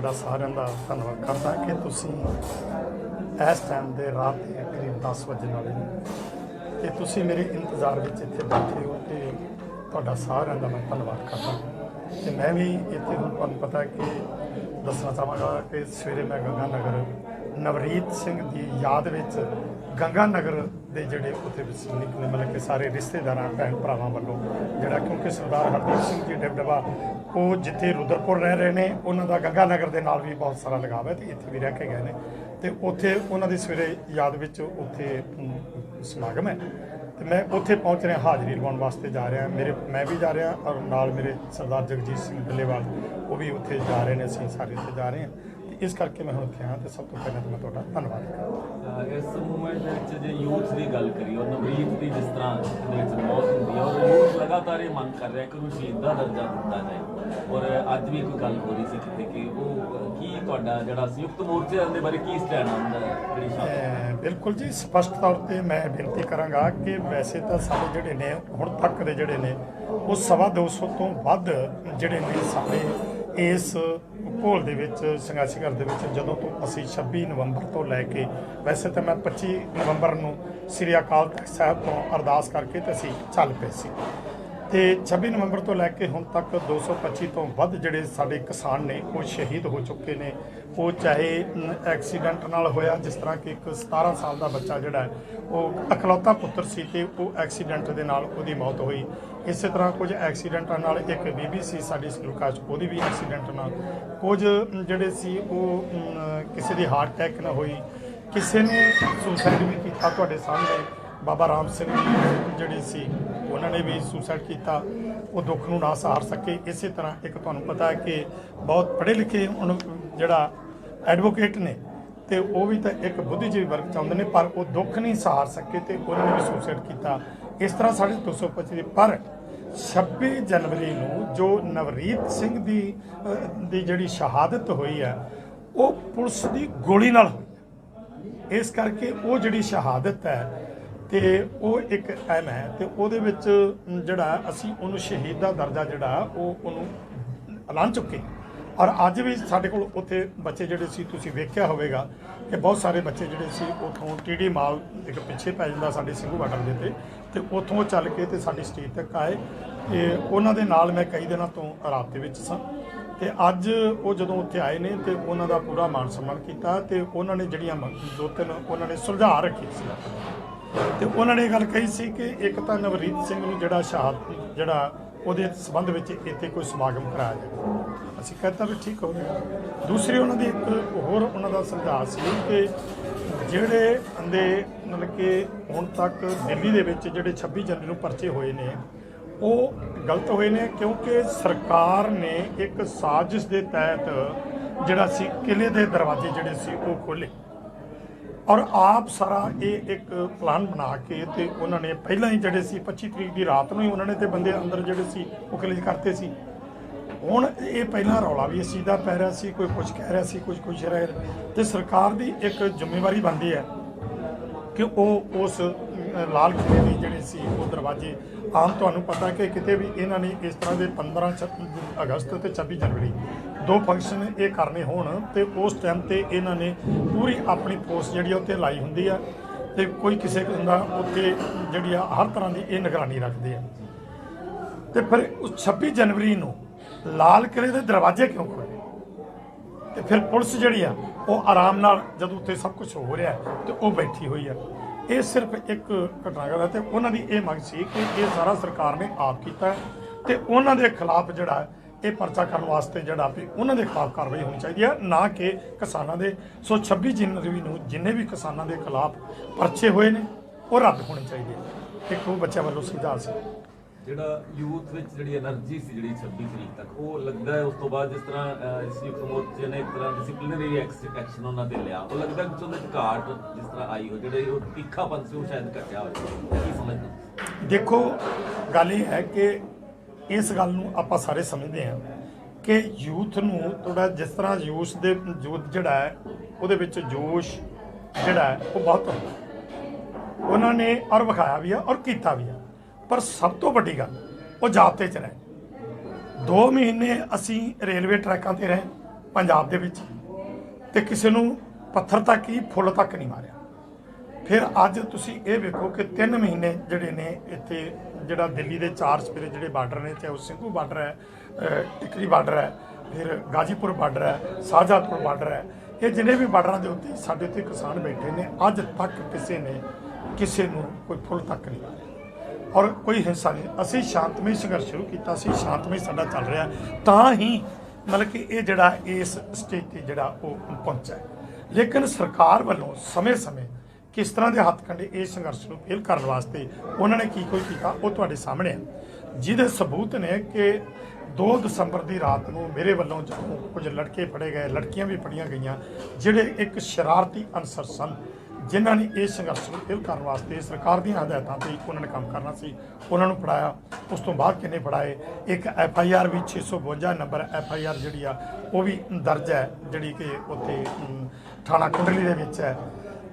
ਤੁਹਾਡਾ ਸਾਰਿਆਂ ਦਾ ਧੰਨਵਾਦ ਕਰਦਾ ਕਿ ਤੁਸੀਂ ਇਸ ਟਾਈਮ ਦੇ ਰਾਤ ਦੇ ਕਰੀਬ 10 ਵਜੇ ਵਾਲੇ ਨੇ ਤੇ ਤੁਸੀਂ ਮੇਰੇ ਇੰਤਜ਼ਾਰ ਵਿੱਚ ਇੱਥੇ ਬੈਠੇ ਹੋ ਤੇ ਤੁਹਾਡਾ ਸਾਰਿਆਂ ਦਾ ਮੈਂ ਧੰਨਵਾਦ ਕਰਦਾ। ਤੇ ਮੈਂ ਵੀ ਇੱਥੇ ਹੁਣ ਤੁਹਾਨੂੰ ਪਤਾ ਕਿ ਦੱਸਣਾ ਚਾਹਾਂਗਾ ਕਿ ਸਵੇਰੇ ਮੈਂ ਗੰਗਾ ਨਗਰ ਨਵਰੀਤ ਸਿੰਘ ਦੀ ਯਾਦ ਵਿੱਚ ਗੰਗਾ ਨਗਰ ਦੇ ਜਿਹੜੇ ਉੱਥੇ ਵਸਨੀਕ ਨੇ ਮਤਲਬ ਕਿ ਸਾਰੇ ਰਿਸ਼ਤੇਦਾਰਾਂ ਭੈਣ ਭਰਾਵਾਂ ਵੱਲੋਂ ਜਿਹੜਾ ਕਿਉਂਕਿ ਸਰਦਾਰ ਹਰਦੀਪ ਸਿੰਘ ਜੀ ਡਿਬਡਬਾ ਉਹ ਜਿੱਥੇ ਰੁਦਰਪੁਰ ਰਹਿ ਰਹੇ ਨੇ ਉਹਨਾਂ ਦਾ ਗੰਗਾ ਨਗਰ ਦੇ ਨਾਲ ਵੀ ਬਹੁਤ ਸਾਰਾ ਲਗਾਵ ਹੈ ਤੇ ਇੱਥੇ ਵੀ ਰਹਿ ਕੇ ਗਏ ਨੇ ਤੇ ਉੱਥੇ ਉਹਨਾਂ ਦੀ ਸਵੇਰੇ ਯਾਦ ਵਿੱਚ ਉੱਥੇ ਸਮਾਗਮ ਹੈ ਤੇ ਮੈਂ ਉੱਥੇ ਪਹੁੰਚ ਰਿਹਾ ਹਾਜ਼ਰੀ ਲਵਾਉਣ ਵਾਸਤੇ ਜਾ ਰਿਹਾ ਮੈਂ ਵੀ ਜਾ ਰਿਹਾ ਔਰ ਨਾਲ ਮੇਰੇ ਸਰਦਾਰ ਜਗਜੀਤ ਸਿੰਘ ਢਿੱਲੇਵਾਲ ਉਹ ਵੀ ਉੱਥੇ ਜਾ ਰਹੇ ਨੇ ਅਸੀਂ ਸਾਰੇ ਉੱਥੇ ਜਾ ਰਹੇ ਹਾਂ ਤੇ ਇਸ ਕਰਕੇ ਮੈਂ ਹੁਣ ਉੱਥੇ ਹਾਂ ਤੇ ਸਭ ਤੋਂ ਪਹਿਲਾਂ ਤਾਂ ਮੈਂ ਤੁਹਾਡਾ ਧੰਨਵਾਦ ਕਰਦਾ। ਇਸ ਮੂਵਮੈਂਟ ਦੇ ਵਿੱਚ ਜੇ ਯੂਥ ਦੀ ਗੱਲ ਕਰੀਏ ਔਰ ਨਵਰੀਤ ਦੀ ਜਿਸ ਤਰ੍ਹਾਂ ਦੇ ਵਿੱਚ ਮੌਤ ਹੁੰਦੀ ਹੈ ਔਰ ਯੂਥ ਲਗਾਤਾਰ ਇਹ ਮੰਗ ਕਰ ਰਿਹਾ ਕਿ ਉਹਨੂੰ ਸ਼ਹੀਦ ਦਾ ਦਰਜਾ ਦਿੱਤਾ ਜਾਏ ਔਰ ਅੱਜ ਵੀ ਕੋਈ ਗੱਲ ਹੋ ਰਹੀ ਸੀ ਕਿਤੇ ਕਿ ਉਹ ਕੀ ਤੁਹਾਡਾ ਜਿਹੜਾ ਸੰਯੁਕਤ ਮੋਰਚੇ ਦੇ ਬਾਰੇ ਕੀ ਸਟੈਂਡ ਆਉਂਦਾ ਹੈ? ਬਿਲਕੁਲ ਜੀ ਸਪਸ਼ਟ ਤੌਰ ਤੇ ਮੈਂ ਬੇਨਤੀ ਕਰਾਂਗਾ ਕਿ ਵੈਸੇ ਤਾਂ ਸਾਡੇ ਜਿਹੜੇ ਨੇ ਹੁਣ ਤੱਕ ਦੇ ਜਿਹੜੇ ਨੇ ਉਹ 250 ਤੋਂ ਵੱਧ ਜਿਹੜੇ ਨੇ ਸਾਡੇ ਇਸ ਘੋਲ ਦੇ ਵਿੱਚ ਸੰਘਰਸ਼ ਘਰ ਦੇ ਵਿੱਚ ਜਦੋਂ ਤੋਂ ਅਸੀਂ 26 ਨਵੰਬਰ ਤੋਂ ਲੈ ਕੇ ਵੈਸੇ ਤਾਂ ਮੈਂ 25 ਨਵੰਬਰ ਨੂੰ ਸ੍ਰੀ ਅਕਾਲ ਤਖਤ ਸਾਹਿਬ ਤੋਂ ਅਰਦਾਸ ਕਰਕੇ ਤੇ ਅਸੀਂ ਚੱਲ ਪਏ ਸੀ ਤੇ 26 ਨਵੰਬਰ ਤੋਂ ਲੈ ਕੇ ਹੁਣ ਤੱਕ 225 ਤੋਂ ਵੱਧ ਜਿਹੜੇ ਸਾਡੇ ਕਿਸਾਨ ਨੇ ਉਹ ਸ਼ਹੀਦ ਹੋ ਚੁੱਕੇ ਨੇ। ਉਹ ਚਾਹੇ ਐਕਸੀਡੈਂਟ ਨਾਲ ਹੋਇਆ ਜਿਸ ਤਰ੍ਹਾਂ ਕਿ ਇੱਕ 17 ਸਾਲ ਦਾ ਬੱਚਾ ਜਿਹੜਾ ਹੈ ਉਹ ਇਕਲੌਤਾ ਪੁੱਤਰ ਸੀ ਤੇ ਉਹ ਐਕਸੀਡੈਂਟ ਦੇ ਨਾਲ ਉਹਦੀ ਮੌਤ ਹੋਈ। ਇਸੇ ਤਰ੍ਹਾਂ ਕੁਝ ਐਕਸੀਡੈਂਟਾਂ ਨਾਲ ਇੱਕ ਬੀਬੀ ਸੀ ਸਾਡੀ ਸਲੂਕਾ 'ਚ ਉਹਦੀ ਵੀ ਐਕਸੀਡੈਂਟ ਨਾਲ ਕੁਝ ਜਿਹੜੇ ਸੀ ਉਹ ਕਿਸੇ ਦੀ ਹਾਰਟ ਅਟੈਕ ਨਾਲ ਹੋਈ ਕਿਸੇ ਨੇ ਸੁਸਾਈਡ ਵੀ ਕੀਤਾ। ਤੁਹਾਡੇ ਸਾਹਮਣੇ ਬਾਬਾ ਰਾਮ ਸਿੰਘ ਜੀ ਜਿਹੜੇ ਸੀ ਉਹਨਾਂ ਨੇ ਵੀ ਸੁਸਾਈਡ ਕੀਤਾ ਉਹ ਦੁੱਖ ਨੂੰ ਨਾ ਸਹਾਰ ਸਕੇ। ਇਸੇ ਤਰ੍ਹਾਂ ਇੱਕ ਤੁਹਾਨੂੰ ਪਤਾ ਹੈ ਕਿ ਬਹੁਤ ਪੜ੍ਹੇ ਲਿਖੇ ਹੁਣ ਜਿਹੜਾ ਐਡਵੋਕੇਟ ਨੇ ਤੇ ਉਹ ਵੀ ਤਾਂ ਇੱਕ ਬੁੱਧੀਜੀਵੀ ਵਰਗ ਚਾਹੁੰਦੇ ਨੇ ਪਰ ਉਹ ਦੁੱਖ ਨਹੀਂ ਸਹਾਰ ਸਕੇ ਤੇ ਉਹਨਾਂ ਨੇ ਵੀ ਸੁਸਾਈਡ ਕੀਤਾ। ਇਸ ਤਰ੍ਹਾਂ ਸਾਡੇ 225 ਪਰ 26 ਜਨਵਰੀ ਨੂੰ ਜੋ ਨਵਰੀਤ ਸਿੰਘ ਦੀ ਜਿਹੜੀ ਸ਼ਹਾਦਤ ਹੋਈ ਹੈ ਉਹ ਪੁਲਿਸ ਦੀ ਗੋਲੀ ਨਾਲ ਹੋਈ। ਇਸ ਕਰਕੇ ਉਹ ਜਿਹੜੀ ਸ਼ਹਾਦਤ ਹੈ ਤੇ ਉਹ ਇੱਕ ਅਹਿਮ ਹੈ ਤੇ ਉਹਦੇ ਵਿੱਚ ਜਿਹੜਾ ਅਸੀਂ ਉਹਨੂੰ ਸ਼ਹੀਦ ਦਾ ਦਰਜਾ ਜਿਹੜਾ ਉਹਨੂੰ ਐਲਾਨ ਚੁੱਕੇ ਔਰ ਅੱਜ ਵੀ ਸਾਡੇ ਕੋਲ ਉੱਥੇ ਬੱਚੇ ਜਿਹੜੇ ਸੀ ਤੁਸੀਂ ਵੇਖਿਆ ਹੋਵੇਗਾ ਕਿ ਬਹੁਤ ਸਾਰੇ ਬੱਚੇ ਜਿਹੜੇ ਸੀ ਉੱਥੋਂ ਟੀਡੀ ਮਾਲ ਇੱਕ ਪਿੱਛੇ ਪੈ ਜਾਂਦਾ ਸਾਡੇ ਸਿੰਘੂ ਬਾਰਡਰ ਦੇ ਤੇ ਉੱਥੋਂ ਚੱਲ ਕੇ ਤੇ ਸਾਡੀ ਸਟੇਜ ਤੱਕ ਆਏ ਤੇ ਉਹਨਾਂ ਦੇ ਨਾਲ ਮੈਂ ਕਈ ਦਿਨਾਂ ਤੋਂ ਰਾਬਤੇ ਵਿੱਚ ਸਾਂ ਤੇ ਅੱਜ ਉਹ ਜਦੋਂ ਉੱਥੇ ਆਏ ਨੇ ਤੇ ਉਹਨਾਂ ਦਾ ਪੂਰਾ ਮਾਨ ਸਨਮਾਨ ਕੀਤਾ ਤੇ ਉਹਨਾਂ ਨੇ ਜਿਹੜੀਆਂ ਦੋ ਤਿੰਨ ਉਹਨਾਂ ਨੇ ਸੁਲਝਾ ਰੱਖੀ ਸੀ ਤੇ ਉਹਨਾਂ ਨੇ ਇਹ ਗੱਲ ਕਹੀ ਸੀ ਕਿ ਇੱਕ ਤਾਂ ਨਵਰੀਤ ਸਿੰਘ ਨੂੰ ਜਿਹੜਾ ਉਹਦੇ ਸੰਬੰਧ ਵਿੱਚ ਇੱਥੇ ਕੋਈ ਸਮਾਗਮ ਕਰਾਇਆ ਜਾਵੇ। ਅਸੀਂ ਕਹਿੰਦਾ ਵੀ ਠੀਕ ਹੋ ਗਿਆ। ਦੂਸਰੀ ਉਹਨਾਂ ਦੀ ਇੱਕ ਹੋਰ ਉਹਨਾਂ ਦਾ ਸੁਝਾਅ ਸੀ ਕਿ ਜਿਹੜੇ ਬੰਦੇ ਮਤਲਬ ਕਿ ਹੁਣ ਤੱਕ ਦਿੱਲੀ ਦੇ ਵਿੱਚ ਜਿਹੜੇ 26 ਜਨਵਰੀ ਨੂੰ ਪਰਚੇ ਹੋਏ ਨੇ ਉਹ ਗਲਤ ਹੋਏ ਨੇ ਕਿਉਂਕਿ ਸਰਕਾਰ ਨੇ ਇੱਕ ਸਾਜ਼ਿਸ਼ ਦੇ ਤਹਿਤ ਜਿਹੜਾ ਸੀ ਕਿਲੇ ਦੇ ਦਰਵਾਜ਼ੇ ਜਿਹੜੇ ਸੀ ਉਹ ਖੋਲ੍ਹੇ ਔਰ ਆਪ ਸਾਰਾ ਇਹ ਇੱਕ ਪਲਾਨ ਬਣਾ ਕੇ ਤੇ ਉਹਨਾਂ ਨੇ ਪਹਿਲਾਂ ਹੀ ਜਿਹੜੇ ਸੀ 25 ਤਰੀਕ ਦੀ ਰਾਤ ਨੂੰ ਹੀ ਉਹਨਾਂ ਨੇ ਤੇ ਬੰਦੇ ਅੰਦਰ ਜਿਹੜੇ ਸੀ ਉਹ ਕਿਲੇ 'ਚ ਕਰਤੇ ਸੀ। ਹੁਣ ਇਹ ਪਹਿਲਾਂ ਰੌਲਾ ਵੀ ਇਸ ਚੀਜ਼ ਦਾ ਪੈ ਰਿਹਾ ਸੀ ਕੋਈ ਕੁਝ ਕਹਿ ਰਿਹਾ ਸੀ ਕੁਝ ਰਹਿ ਤੇ ਸਰਕਾਰ ਦੀ ਇੱਕ ਜ਼ਿੰਮੇਵਾਰੀ ਬਣਦੀ ਹੈ ਕਿ ਉਹ ਉਸ ਲਾਲ ਕਿਲੇ ਦੀ ਜਿਹੜੇ ਸੀ ਉਹ ਦਰਵਾਜ਼ੇ ਆਮ ਤੁਹਾਨੂੰ ਪਤਾ ਕਿ ਕਿਤੇ ਵੀ ਇਹਨਾਂ ਨੇ ਇਸ ਤਰ੍ਹਾਂ ਦੇ 15 ਅਗਸਤ ਤੇ 26 ਜਨਵਰੀ ਦੋ ਫੰਕਸ਼ਨ ਇਹ ਕਰਨੇ ਹੋਣ ਤੇ ਉਸ ਟਾਈਮ ਤੇ ਇਹਨਾਂ ਨੇ ਪੂਰੀ ਆਪਣੀ ਫੋਰਸ ਜਿਹੜੀ ਉੱਥੇ ਲਾਈ ਹੁੰਦੀ ਆ ਤੇ ਕੋਈ ਕਿਸੇ ਦਾ ਉੱਥੇ ਜਿਹੜੀ ਆ ਹਰ ਤਰ੍ਹਾਂ ਦੀ ਇਹ ਨਿਗਰਾਨੀ ਰੱਖਦੇ ਆ ਤੇ ਫਿਰ ਉਸ 26 ਜਨਵਰੀ ਨੂੰ ਲਾਲ ਕਿਲੇ ਦੇ ਦਰਵਾਜ਼ੇ ਕਿਉਂ ਖੋਲ੍ਹੇ ਤੇ ਫਿਰ ਪੁਲਿਸ ਜਿਹੜੀ ਆ ਉਹ ਆਰਾਮ ਨਾਲ ਜਦੋਂ ਉੱਥੇ ਸਭ ਕੁਝ ਹੋ ਰਿਹਾ ਤੇ ਉਹ ਬੈਠੀ ਹੋਈ ਆ। ਇਹ ਸਿਰਫ ਇੱਕ ਘਟਨਾਕ੍ਰਮ ਹੈ ਤੇ ਉਹਨਾਂ ਦੀ ਇਹ ਮੰਗ ਸੀ ਕਿ ਇਹ ਸਾਰਾ ਸਰਕਾਰ ਨੇ ਆਪ ਕੀਤਾ ਤੇ ਉਹਨਾਂ ਦੇ ਖਿਲਾਫ ਜਿਹੜਾ ਇਹ ਪਰਚਾ ਕਰਨ ਵਾਸਤੇ ਜਿਹੜਾ ਵੀ ਉਹਨਾਂ ਦੇ ਖਿਲਾਫ ਕਾਰਵਾਈ ਹੋਣੀ ਚਾਹੀਦੀ ਹੈ ਨਾ ਕਿ ਕਿਸਾਨਾਂ ਦੇ। ਸੋ 26 ਜਨਵਰੀ ਨੂੰ ਜਿੰਨੇ ਵੀ ਕਿਸਾਨਾਂ ਦੇ ਖਿਲਾਫ ਪਰਚੇ ਹੋਏ ਨੇ ਉਹ ਰੱਦ ਹੋਣੇ ਚਾਹੀਦੇ ਆ। ਇੱਕ ਉਹ ਬੱਚਿਆਂ ਵੱਲੋਂ ਸੁਝਾਅ ਸੀ ਜਿਹੜਾ ਯੂਥ ਵਿੱਚ ਜਿਹੜੀ એનર્ਜੀ ਸੀ ਜਿਹੜੀ 26 ਤਰੀਕ ਤੱਕ ਉਹ ਲੱਗਦਾ ਹੈ ਉਸ ਤੋਂ ਬਾਅਦ ਜਿਸ ਤਰ੍ਹਾਂ ਸੰਯੁਕਤ ਮੋਰਚੇ ਨੇ ਇੱਕ ਤਰ੍ਹਾਂ ਡਿਸਪਲਿਨਰੀ ਐਕਸ਼ਨ ਉਹਨਾਂ ਤੇ ਲਿਆ ਉਹ ਲੱਗਦਾ ਕਿ ਉਹਦੇ ਚ ਘਾਟ ਜਿਸ ਤਰ੍ਹਾਂ ਆਈ ਹੋ ਜਿਹੜੇ ਉਹ ਤਿੱਖਾਪਨ ਸੀ ਉਹ ਸ਼ਾਇਦ ਘਟਿਆ ਹੋਵੇ ਕੀ ਸਮਝਦੇ? ਦੇਖੋ ਗੱਲ ਇਹ ਹੈ ਕਿ ਇਸ ਗੱਲ ਨੂੰ ਆਪਾਂ ਸਾਰੇ ਸਮਝਦੇ ਹਾਂ ਕਿ ਯੂਥ ਨੂੰ ਥੋੜਾ ਜਿਸ ਤਰ੍ਹਾਂ ਯੂਥ ਜਿਹੜਾ ਹੈ ਉਹਦੇ ਵਿੱਚ ਜੋਸ਼ ਜਿਹੜਾ ਹੈ ਉਹ ਬਹੁਤ ਹੁੰਦਾ ਉਹਨਾਂ ਨੇ ਔਰ ਵਿਖਾਇਆ ਵੀ ਆ ਔਰ ਕੀਤਾ ਵੀ ਆ ਪਰ ਸਭ ਤੋਂ ਵੱਡੀ ਗੱਲ ਉਹ ਜਾਬਤੇ 'ਚ ਰਹੇ। 2 ਮਹੀਨੇ ਅਸੀਂ ਰੇਲਵੇ ਟਰੈਕਾਂ ਤੇ ਰਹੇ ਪੰਜਾਬ ਦੇ ਵਿੱਚ, ਤੇ ਕਿਸੇ ਨੂੰ ਪੱਥਰ ਤੱਕ ਹੀ ਫੁੱਲ ਤੱਕ ਨਹੀਂ ਮਾਰਿਆ। ਫਿਰ ਅੱਜ ਤੁਸੀਂ ਇਹ ਵੇਖੋ ਕਿ 3 ਮਹੀਨੇ ਜਿਹੜੇ ਨੇ ਇੱਥੇ ਜਿਹੜਾ ਦਿੱਲੀ ਦੇ 4 ਸਪੇਰੇ ਜਿਹੜੇ ਬਾਰਡਰ ਨੇ, ਚਾਹੇ ਉਹ ਸਿੰਘੂ ਬਾਰਡਰ ਹੈ, ਟਿਕਰੀ ਬਾਰਡਰ ਹੈ, ਫਿਰ ਗਾਜੀਪੁਰ ਬਾਰਡਰ ਹੈ, ਸ਼ਾਹਜਹਾਂਪੁਰ ਬਾਰਡਰ ਹੈ, ਇਹ ਜਿੰਨੇ ਵੀ ਬਾਰਡਰਾਂ ਦੇ ਉੱਤੇ ਸਾਡੇ ਉੱਤੇ ਕਿਸਾਨ ਬੈਠੇ ਨੇ, ਅੱਜ ਤੱਕ ਕਿਸੇ ਨੇ ਕਿਸੇ ਨੂੰ ਕੋਈ ਫੁੱਲ ਤੱਕ ਨਹੀਂ ਮਾਰਿਆ ਔਰ ਕੋਈ ਹਿੰਸਾ ਨਹੀਂ। ਅਸੀਂ ਸ਼ਾਂਤਮਈ ਸੰਘਰਸ਼ ਸ਼ੁਰੂ ਕੀਤਾ ਸੀ, ਸ਼ਾਂਤਮਈ ਸਾਡਾ ਚੱਲ ਰਿਹਾ, ਤਾਂ ਹੀ ਮਤਲਬ ਕਿ ਇਹ ਜਿਹੜਾ ਇਸ ਸਟੇਜ ਤੇ ਜਿਹੜਾ ਉਹ ਪਹੁੰਚਾ ਹੈ। ਲੇਕਿਨ ਸਰਕਾਰ ਵੱਲੋਂ ਸਮੇਂ-ਸਮੇਂ ਕਿਸ ਤਰ੍ਹਾਂ ਦੇ ਹੱਥ ਕੰਡੇ ਇਸ ਸੰਘਰਸ਼ ਨੂੰ ਫੇਲ ਕਰਨ ਵਾਸਤੇ ਉਹਨਾਂ ਨੇ ਕੀ ਕੋਈ ਕੀਤਾ, ਉਹ ਤੁਹਾਡੇ ਸਾਹਮਣੇ ਹੈ, ਜਿਹਦੇ ਸਬੂਤ ਨੇ ਕਿ 2 ਦਸੰਬਰ ਦੀ ਰਾਤ ਨੂੰ ਮੇਰੇ ਵੱਲੋਂ ਜਦੋਂ ਕੁਝ ਲੜਕੇ ਫੜੇ ਗਏ, ਲੜਕੀਆਂ ਵੀ ਫੜੀਆਂ ਗਈਆਂ, ਜਿਹੜੇ ਇੱਕ ਸ਼ਰਾਰਤੀ ਅਨਸਰ ਸਨ, ਜਿਨ੍ਹਾਂ ਨੇ ਇਸ ਸੰਘਰਸ਼ ਨੂੰ ਫੇਲ ਕਰਨ ਵਾਸਤੇ ਸਰਕਾਰ ਦੀਆਂ ਹਦਾਇਤਾਂ ਤੇ ਉਹਨਾਂ ਨੇ ਕੰਮ ਕਰਨਾ ਸੀ, ਉਹਨਾਂ ਨੂੰ ਫੜਾਇਆ। ਉਸ ਤੋਂ ਬਾਅਦ ਕਿੰਨੇ ਫੜਾਏ, ਇੱਕ FIR ਵੀ 652 ਨੰਬਰ FIR ਜਿਹੜੀ ਆ ਉਹ ਵੀ ਦਰਜ ਹੈ, ਜਿਹੜੀ ਕਿ ਉੱਥੇ ਥਾਣਾ ਕੁੰਡਲੀ ਦੇ ਵਿੱਚ ਹੈ।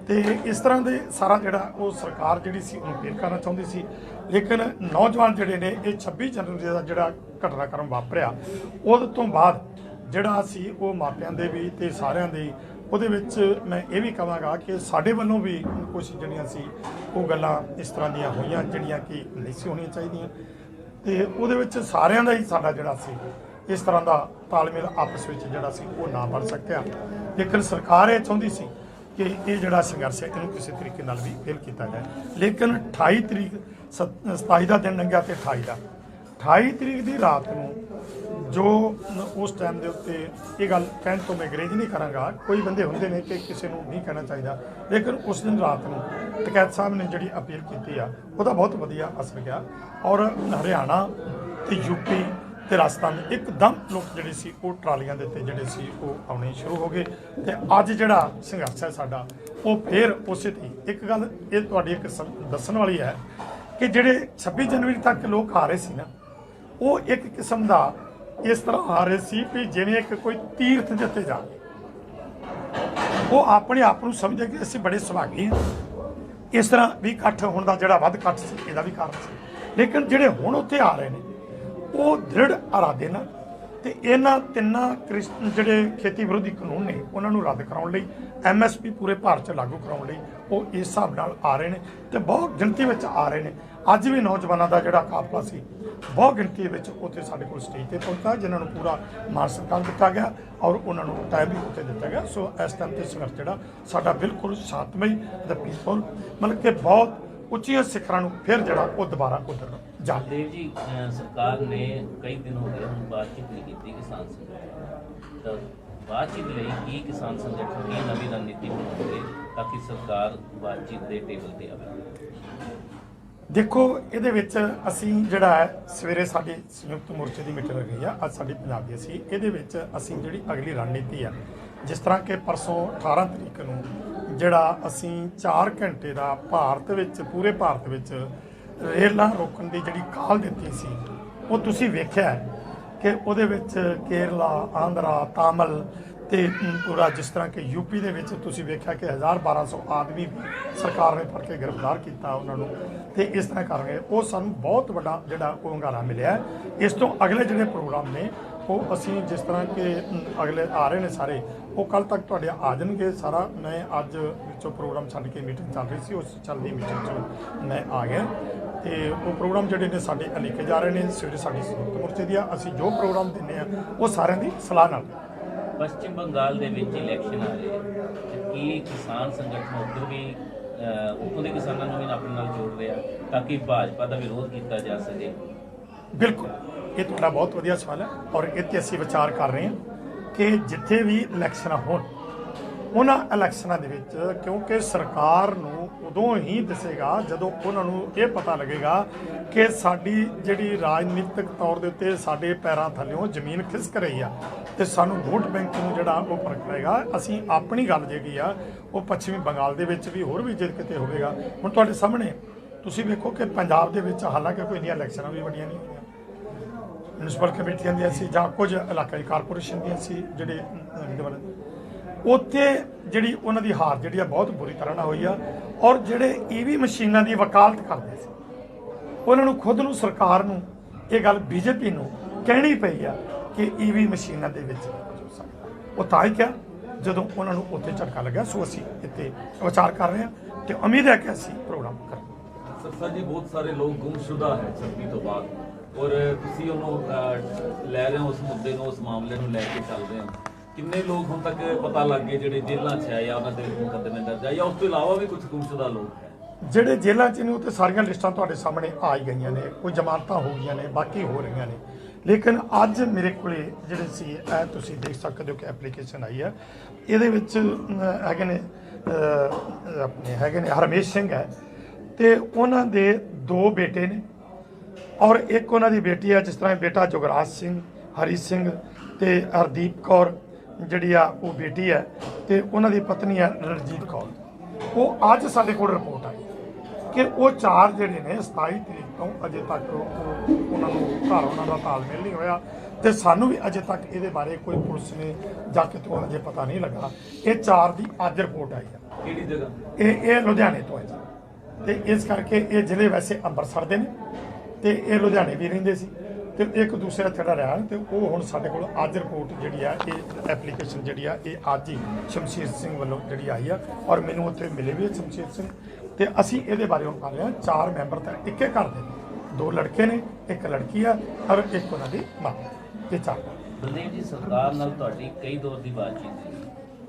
ਤੇ ਇਸ ਤਰ੍ਹਾਂ ਦੇ ਸਾਰਾ ਜਿਹੜਾ ਉਹ ਸਰਕਾਰ ਜਿਹੜੀ ਸੀ ਉਹਨੂੰ ਫੇਲ ਕਰਨਾ ਚਾਹੁੰਦੀ ਸੀ। ਲੇਕਿਨ ਨੌਜਵਾਨ ਜਿਹੜੇ ਨੇ, ਇਹ 26 ਜਨਵਰੀ ਦਾ ਜਿਹੜਾ ਘਟਨਾਕ੍ਰਮ ਵਾਪਰਿਆ, ਉਹਦੇ ਤੋਂ ਬਾਅਦ ਜਿਹੜਾ ਸੀ ਉਹ ਮਾਪਿਆਂ ਦੇ ਵੀ ਤੇ ਸਾਰਿਆਂ ਦੇ ਉਹਦੇ ਵਿੱਚ ਮੈਂ ਇਹ ਵੀ ਕਹਾਂਗਾ ਕਿ ਸਾਡੇ ਵੱਲੋਂ ਵੀ ਕੁਝ ਜਿਹੜੀਆਂ ਸੀ ਉਹ ਗੱਲਾਂ ਇਸ ਤਰ੍ਹਾਂ ਦੀਆਂ ਹੋਈਆਂ ਜਿਹੜੀਆਂ ਕਿ ਨਹੀਂ ਸੀ ਹੋਣੀਆਂ ਚਾਹੀਦੀਆਂ, ਤੇ ਉਹਦੇ ਵਿੱਚ ਸਾਰਿਆਂ ਦਾ ਹੀ ਸਾਡਾ ਜਿਹੜਾ ਸੀ ਇਸ ਤਰ੍ਹਾਂ ਦਾ ਤਾਲਮੇਲ ਆਪਸ ਵਿੱਚ ਜਿਹੜਾ ਸੀ ਉਹ ਨਾ ਬਣ ਸਕਿਆ। ਲੇਕਿਨ ਸਰਕਾਰ ਇਹ ਚਾਹੁੰਦੀ ਸੀ ਕਿ ਇਹ ਜਿਹੜਾ ਸੰਘਰਸ਼ ਹੈ ਇਹਨੂੰ ਕਿਸੇ ਤਰੀਕੇ ਨਾਲ ਵੀ ਫੇਲ ਕੀਤਾ ਜਾਏ। ਲੇਕਿਨ 28 ਤਰੀਕ 27 ਦਾ ਦਿਨ ਲੰਘਿਆ ਤੇ 28 ਤਰੀਕ ਦੀ ਰਾਤ ਨੂੰ ਜੋ ਉਸ ਟਾਈਮ ਦੇ ਉੱਤੇ ਇਹ ਗੱਲ ਕਹਿਣ ਤੋਂ ਮੈਂ ਗਰੇਜ ਨਹੀਂ ਕਰਾਂਗਾ, ਕੋਈ ਬੰਦੇ ਹੁੰਦੇ ਨੇ ਕਿ ਕਿਸੇ ਨੂੰ ਨਹੀਂ ਕਹਿਣਾ ਚਾਹੀਦਾ, ਲੇਕਿਨ ਉਸ ਦਿਨ ਰਾਤ ਨੂੰ ਟਕੈਤ ਸਾਹਿਬ ਨੇ ਜਿਹੜੀ ਅਪੀਲ ਕੀਤੀ ਆ ਉਹਦਾ ਬਹੁਤ ਵਧੀਆ ਅਸਰ ਗਿਆ ਔਰ ਹਰਿਆਣਾ ਤੇ ਯੂਪੀ ਤੇ ਰਾਜਸਥਾਨ ਇੱਕਦਮ ਲੋਕ ਜਿਹੜੇ ਸੀ ਉਹ ਟਰਾਲੀਆਂ ਦੇ ਉੱਤੇ ਜਿਹੜੇ ਸੀ ਉਹ ਆਉਣੇ ਸ਼ੁਰੂ ਹੋ ਗਏ। ਤੇ ਅੱਜ ਜਿਹੜਾ ਸੰਘਰਸ਼ ਹੈ ਸਾਡਾ ਉਹ ਫੇਰ ਉਸੇ ਤੇ ਇੱਕ ਗੱਲ ਇਹ ਤੁਹਾਡੀ ਇੱਕ ਦੱਸਣ ਵਾਲੀ ਹੈ ਕਿ ਜਿਹੜੇ 26 ਜਨਵਰੀ ਤੱਕ ਲੋਕ ਆ ਰਹੇ ਸੀ ਨਾ, ਉਹ ਇੱਕ ਕਿਸਮ ਦਾ ਇਸ ਤਰ੍ਹਾਂ ਆ ਰਹੇ ਸੀ ਕਿ ਜਿਵੇਂ ਇੱਕ ਕੋਈ ਤੀਰਥ ਦੇ ਉੱਤੇ ਜਾ ਰਹੇ। ਉਹ ਆਪਣੇ ਆਪ ਨੂੰ ਸਮਝਦੇ ਕਿ ਅਸੀਂ ਬੜੇ ਸੁਭਾਗੀ ਹਾਂ। ਇਸ ਤਰ੍ਹਾਂ ਵੀ ਇਕੱਠ ਹੋਣ ਦਾ ਜਿਹੜਾ ਵੱਧ ਇਕੱਠ ਸੀ ਇਹਦਾ ਵੀ ਕਾਰਨ ਸੀ। ਲੇਕਿਨ ਜਿਹੜੇ ਹੁਣ ਉੱਥੇ ਆ ਰਹੇ ਨੇ ਉਹ ਦ੍ਰਿੜ ਇਰਾਦੇ ਨਾਲ ਤੇ ਇਹਨਾਂ ਤਿੰਨਾਂ ਜਿਹੜੇ ਖੇਤੀ ਵਿਰੋਧੀ ਕਾਨੂੰਨ ਨੇ ਉਹਨਾਂ ਨੂੰ ਰੱਦ ਕਰਾਉਣ ਲਈ, MSP ਪੂਰੇ ਭਾਰਤ 'ਚ ਲਾਗੂ ਕਰਾਉਣ ਲਈ ਉਹ ਇਸ ਹਿਸਾਬ ਨਾਲ ਆ ਰਹੇ ਨੇ ਤੇ ਬਹੁਤ ਗਿਣਤੀ ਵਿੱਚ ਆ ਰਹੇ ਨੇ। ਅੱਜ ਵੀ ਨੌਜਵਾਨਾਂ ਦਾ ਜਿਹੜਾ ਕਾਫਲਾ ਸੀ ਬਹੁਤ ਗਿਣਤੀ ਵਿੱਚ ਉੱਥੇ ਸਾਡੇ ਕੋਲ ਸਟੇਜ ਤੇ ਪਹੁੰਚਾ, ਜਿਨ੍ਹਾਂ ਨੂੰ ਪੂਰਾ ਮਾਨ ਸਤਿਕਾਰ ਦਿੱਤਾ ਗਿਆ ਔਰ ਉਹਨਾਂ ਨੂੰ ਟਾਈਮ ਵੀ ਉੱਥੇ ਦਿੱਤਾ ਗਿਆ। ਸੋ ਇਸ ਟਾਈਮ ਤੇ ਸੰਘਰਸ਼ ਜਿਹੜਾ ਸਾਡਾ ਬਿਲਕੁਲ ਸ਼ਾਂਤਮਈ ਤੇ ਪੀਸਫੁਲ, ਮਤਲਬ ਕਿ ਬਹੁਤ ਉੱਚੀਆਂ ਸਿਖਰਾਂ ਨੂੰ ਫਿਰ ਜਿਹੜਾ ਉਹ ਦੁਬਾਰਾ ਉਤਰਨਾ ਜਾ। ਦੇਵ ਜੀ, ਸਰਕਾਰ ਨੇ ਕਈ ਦਿਨ ਹੋ ਗਏ ਹੁਣ ਬਾਤਚੀਤ ਨਹੀਂ ਕੀਤੀ ਕਿਸਾਨ ਸੰਗਠਨ ਤਾਂ ਬਾਤਚੀਤ ਲਈ ਕੀ ਕਿਸਾਨ ਸੰਗਠਨ ਕੀ ਨਵੀਂ ਰਣਨੀਤੀ ਬਣਾਉਣਗੇ ਤਾਂ ਕਿ ਸਰਕਾਰ ਬਾਤਚੀਤ ਦੇ ਟੇਬਲ ਤੇ ਆਵੇ? ਦੇਖੋ, ਇਹਦੇ ਵਿੱਚ ਅਸੀਂ ਜਿਹੜਾ ਹੈ ਸਵੇਰੇ ਸਾਡੀ ਸੰਯੁਕਤ ਮੋਰਚੇ ਦੀ ਮੀਟਿੰਗ ਹੋਈ ਆ, ਅੱਜ ਸਾਡੀ ਪੰਜਾਬ ਦੀ ਸੀ। ਇਹਦੇ ਵਿੱਚ ਅਸੀਂ ਜਿਹੜੀ ਅਗਲੀ ਰਣਨੀਤੀ ਆ, ਜਿਸ ਤਰ੍ਹਾਂ ਕਿ ਪਰਸੋਂ 18 ਤਰੀਕ ਨੂੰ ਜਿਹੜਾ ਅਸੀਂ 4 ਘੰਟੇ ਦਾ ਭਾਰਤ ਵਿੱਚ ਪੂਰੇ ਭਾਰਤ ਵਿੱਚ ਰੇਲਾਂ ਰੋਕਣ ਦੀ ਜਿਹੜੀ ਕਾਲ ਦਿੱਤੀ ਸੀ, ਉਹ ਤੁਸੀਂ ਵੇਖਿਆ ਕਿ ਉਹਦੇ ਵਿੱਚ ਕੇਰਲਾ, ਆਂਧਰਾ, ਤਾਮਿਲ ਤੇ ਪੂਰਾ ਜਿਸ ਤਰ੍ਹਾਂ ਕਿ ਯੂਪੀ ਦੇ ਵਿੱਚ ਤੁਸੀਂ ਵੇਖਿਆ ਕਿ 1200 ਆਦਮੀ ਵੀ ਸਰਕਾਰ ਨੇ ਫੜ ਕੇ ਗ੍ਰਿਫਤਾਰ ਕੀਤਾ ਉਹਨਾਂ ਨੂੰ, ਤੇ ਇਸ ਤਰ੍ਹਾਂ ਕਰ ਰਹੇ ਉਹ ਸਾਨੂੰ ਬਹੁਤ ਵੱਡਾ ਜਿਹੜਾ ਉਹ ਹੁੰਗਾਰਾ ਮਿਲਿਆ। ਇਸ ਤੋਂ ਅਗਲੇ ਜਿਹੜੇ ਪ੍ਰੋਗਰਾਮ ਨੇ ਉਹ ਅਸੀਂ ਜਿਸ ਤਰ੍ਹਾਂ ਕਿ ਅਗਲੇ ਆ ਰਹੇ ਨੇ ਸਾਰੇ, ਉਹ ਕੱਲ ਤੱਕ ਤੁਹਾਡੇ ਆ ਜਾਣਗੇ ਸਾਰਾ। ਮੈਂ ਅੱਜ ਵਿੱਚੋਂ ਪ੍ਰੋਗਰਾਮ ਛੱਡ ਕੇ ਮੀਟਿੰਗ ਚੱਲ ਰਹੀ ਸੀ, ਉਸ ਚੱਲਦੀ ਮੀਟਿੰਗ 'ਚ ਮੈਂ ਆ ਗਿਆ ਤੇ ਉਹ ਪ੍ਰੋਗਰਾਮ ਜਿਹੜੇ ਨੇ ਸਾਡੇ ਲਿਖੇ ਜਾ ਰਹੇ ਨੇ। ਸਵੇਰੇ ਸਾਡੀ ਸੰਯੁਕਤ ਮੋਰਚੇ ਦੀ ਆ, ਅਸੀਂ ਜੋ ਪ੍ਰੋਗਰਾਮ ਦਿੰਦੇ ਆ ਉਹ ਸਾਰਿਆਂ ਦੀ ਸਲਾਹ ਨਾਲ। ਪੱਛਮੀ ਬੰਗਾਲ ਦੇ ਵਿੱਚ ਇਲੈਕਸ਼ਨ ਆ ਰਹੇ ਤੇ ਕੀ ਕਿਸਾਨ ਸੰਗਠਨ ਉੱਧਰ ਵੀ ਉੱਥੋਂ ਦੇ ਕਿਸਾਨਾਂ ਨੂੰ ਵੀ ਆਪਣੇ ਨਾਲ ਜੋੜ ਰਿਹਾ ਤਾਂ ਕਿ ਭਾਜਪਾ ਦਾ ਵਿਰੋਧ ਕੀਤਾ ਜਾ ਸਕੇ? ਬਿਲਕੁਲ, ਇਹ ਤੁਹਾਡਾ ਬਹੁਤ ਵਧੀਆ ਸਵਾਲ ਹੈ ਔਰ ਇਹ 'ਤੇ ਅਸੀਂ ਵਿਚਾਰ ਕਰ ਰਹੇ ਹਾਂ ਕਿ ਜਿੱਥੇ ਵੀ ਇਲੈਕਸ਼ਨ ਹੋਣ ਉਹਨਾਂ ਇਲੈਕਸ਼ਨਾਂ ਦੇ ਵਿੱਚ, ਕਿਉਂਕਿ ਸਰਕਾਰ ਨੂੰ ਉਦੋਂ ਹੀ ਦਿਸੇਗਾ ਜਦੋਂ ਉਹਨਾਂ ਨੂੰ ਇਹ ਪਤਾ ਲੱਗੇਗਾ ਕਿ ਸਾਡੀ ਜਿਹੜੀ ਰਾਜਨੀਤਿਕ ਤੌਰ ਦੇ ਉੱਤੇ ਸਾਡੇ ਪੈਰਾਂ ਥੱਲਿਓਂ ਜ਼ਮੀਨ ਖਿਸਕ ਰਹੀ ਆ ਤੇ ਸਾਨੂੰ ਵੋਟ ਬੈਂਕ ਨੂੰ ਜਿਹੜਾ ਉਹ ਫਰਕ ਪਏਗਾ। ਅਸੀਂ ਆਪਣੀ ਗੱਲ ਜਿਹੜੀ ਆ ਉਹ ਪੱਛਮੀ ਬੰਗਾਲ ਦੇ ਵਿੱਚ ਵੀ ਹੋਰ ਵੀ ਜੇ ਕਿਤੇ ਹੋਵੇਗਾ। ਹੁਣ ਤੁਹਾਡੇ ਸਾਹਮਣੇ ਤੁਸੀਂ ਵੇਖੋ ਕਿ ਪੰਜਾਬ ਦੇ ਵਿੱਚ ਹਾਲਾਂਕਿ ਕੋਈ ਇੰਨੀਆਂ ਇਲੈਕਸ਼ਨਾਂ ਵੀ ਵੱਡੀਆਂ ਨਹੀਂ ਹੋਈਆਂ, ਮਿਊਨਿਸਪਲ ਕਮੇਟੀਆਂ ਦੀਆਂ ਸੀ ਜਾਂ ਕੁਝ ਇਲਾਕਾਈ ਕਾਰਪੋਰੇਸ਼ਨ ਦੀਆਂ ਸੀ, ਜਿਹੜੇ ਉੱਥੇ ਜਿਹੜੀ ਉਹਨਾਂ ਦੀ ਹਾਰ ਜਿਹੜੀ ਆ ਬਹੁਤ ਬੁਰੀ ਤਰ੍ਹਾਂ ਨਾਲ ਹੋਈ ਆ। ਔਰ ਜਿਹੜੇ EV ਮਸ਼ੀਨਾਂ ਦੀ ਵਕਾਲਤ ਕਰਦੇ ਸੀ ਉਹਨਾਂ ਨੂੰ ਖੁਦ ਨੂੰ ਸਰਕਾਰ ਨੂੰ ਇਹ ਗੱਲ BJP ਨੂੰ ਕਹਿਣੀ ਪਈ ਆ ਕਿ EV ਮਸ਼ੀਨਾਂ ਦੇ ਵਿੱਚ ਕੁਝ ਹੋ ਸਕਦਾ। ਉਹ ਤਾਂ ਹੀ ਕਿਹਾ ਜਦੋਂ ਉਹਨਾਂ ਨੂੰ ਉੱਥੇ ਝਟਕਾ ਲੱਗਿਆ। ਸੋ ਅਸੀਂ ਇੱਥੇ ਵਿਚਾਰ ਕਰ ਰਹੇ ਹਾਂ ਤੇ ਉਮੀਦ ਹੈ ਕਿ ਅਸੀਂ ਪ੍ਰੋਗਰਾਮ ਕਰਾਂਗੇ। ਸਰ ਜੀ ਬਹੁਤ ਸਾਰੇ ਲੋਕ ਗੁੰਮਸ਼ੁਦਾ ਹੈ 26 ਤੋਂ ਬਾਅਦ, ਔਰ ਤੁਸੀਂ ਉਹਨੂੰ ਲੈ ਰਹੇ ਹੋ, ਉਸ ਮੁੱਦੇ ਨੂੰ, ਉਸ ਮਾਮਲੇ ਨੂੰ ਲੈ ਕੇ ਚੱਲ ਰਹੇ ਹੋ। ਕਿੰਨੇ ਲੋਕ ਹੁਣ ਤੱਕ ਪਤਾ ਲੱਗ ਗਏ ਜਿਹੜੇ ਜੇਲ੍ਹਾਂ 'ਚ ਹੈ ਜਾਂ ਉਹਨਾਂ ਦੇ ਮੁਕੱਦਮੇ ਦਰਜ ਹੈ, ਜਾਂ ਉਸ ਤੋਂ ਇਲਾਵਾ ਵੀ ਕੁਝ ਗੁੰਮਸ਼ੁਦਾ ਲੋਕ ਹੈ? ਜਿਹੜੇ ਜੇਲ੍ਹਾਂ 'ਚ ਨੇ ਉਹ ਤੇ ਸਾਰੀਆਂ ਲਿਸਟਾਂ ਤੁਹਾਡੇ ਸਾਹਮਣੇ ਆ ਹੀ ਗਈਆਂ ਨੇ, ਕੋਈ ਜ਼ਮਾਨਤਾਂ ਹੋ ਗਈਆਂ ਨੇ, ਬਾਕੀ ਹੋ ਰਹੀਆਂ ਨੇ। ਲੇਕਿਨ ਅੱਜ ਮੇਰੇ ਕੋਲੇ ਜਿਹੜੇ ਸੀ ਇਹ ਤੁਸੀਂ ਦੇਖ ਸਕਦੇ ਹੋ ਕਿ ਐਪਲੀਕੇਸ਼ਨ ਆਈ ਹੈ। ਇਹਦੇ ਵਿੱਚ ਹੈਗੇ ਨੇ ਆਪਣੇ ਹੈਗੇ ਨੇ ਹਰਮੇਸ਼ ਸਿੰਘ ਹੈ ਤੇ ਉਹਨਾਂ ਦੇ 2 ਬੇਟੇ ਨੇ ਔਰ ਇੱਕ ਉਹਨਾਂ ਦੀ ਬੇਟੀ ਹੈ, ਜਿਸ ਤਰ੍ਹਾਂ ਬੇਟਾ ਜੁਗਰਾਜ ਸਿੰਘ, ਹਰੀ ਸਿੰਘ ਤੇ ਹਰਦੀਪ ਕੌਰ ਜਿਹੜੀ ਆ ਉਹ ਬੇਟੀ ਹੈ ਤੇ ਉਹਨਾਂ ਦੀ ਪਤਨੀ ਹੈ ਰਣਜੀਤ ਕੌਰ। ਉਹ ਅੱਜ ਸਾਡੇ ਕੋਲ ਰਿਪੋਰਟ ਆਈ ਕਿ ਉਹ 4 ਜਿਹੜੇ ਨੇ 27 ਤਰੀਕ ਤੋਂ ਅਜੇ ਤੱਕ ਉਹਨਾਂ ਨੂੰ ਘਰ ਉਹਨਾਂ ਦਾ ਤਾਲਮੇਲ ਨਹੀਂ ਹੋਇਆ ਤੇ ਸਾਨੂੰ ਵੀ ਅਜੇ ਤੱਕ ਇਹਦੇ ਬਾਰੇ ਕੋਈ ਪੁਲਿਸ ਨੇ ਜਾ ਕੇ ਤੋਂ ਅਜੇ ਪਤਾ ਨਹੀਂ ਲੱਗਾ। ਇਹ 4 ਦੀ ਅੱਜ ਰਿਪੋਰਟ ਆਈ ਹੈ। ਕਿਹੜੀ ਜਗ੍ਹਾ? ਇਹ ਲੁਧਿਆਣੇ ਤੋਂ ਹੈ ਜੀ ਤੇ ਇਸ ਕਰਕੇ ਇਹ ਜ਼ਿਲ੍ਹੇ ਵੈਸੇ ਅੰਮ੍ਰਿਤਸਰ ਦੇ ਨੇ ਤੇ ਇਹ ਲੁਧਿਆਣੇ ਵੀ ਰਹਿੰਦੇ ਸੀ ਤੇ ਇੱਕ ਦੂਸਰਾ ਜਿਹੜਾ ਰਿਹਾ ਤੇ ਉਹ ਹੁਣ ਸਾਡੇ ਕੋਲ ਅੱਜ ਰਿਪੋਰਟ ਜਿਹੜੀ ਆ ਇਹ ਐਪਲੀਕੇਸ਼ਨ ਜਿਹੜੀ ਆ ਇਹ ਅੱਜ ਹੀ ਸ਼ਮਸ਼ੀਰ ਸਿੰਘ ਵੱਲੋਂ ਜਿਹੜੀ ਆਈ ਆ ਔਰ ਮੈਨੂੰ ਉੱਥੇ ਮਿਲੇ ਵੀ ਸ਼ਮਸ਼ੀਰ ਸਿੰਘ ਤੇ ਅਸੀਂ ਇਹਦੇ ਬਾਰੇ ਹੁਣ ਕਰ ਰਹੇ ਹਾਂ। 4 ਮੈਂਬਰ ਤਾਂ ਇੱਕੇ ਘਰ ਦੇ ਨੇ, 2 ਲੜਕੇ ਨੇ, 1 ਲੜਕੀ ਆ ਔਰ ਇੱਕ ਉਹਨਾਂ ਦੀ ਮਾਂ। ਇਹ 4 ਬਲਦੇਵ ਜੀ, ਸਰਕਾਰ ਨਾਲ ਤੁਹਾਡੀ ਕਈ ਦੌਰ ਦੀ ਬਾਤਚੀਤ ਸੀ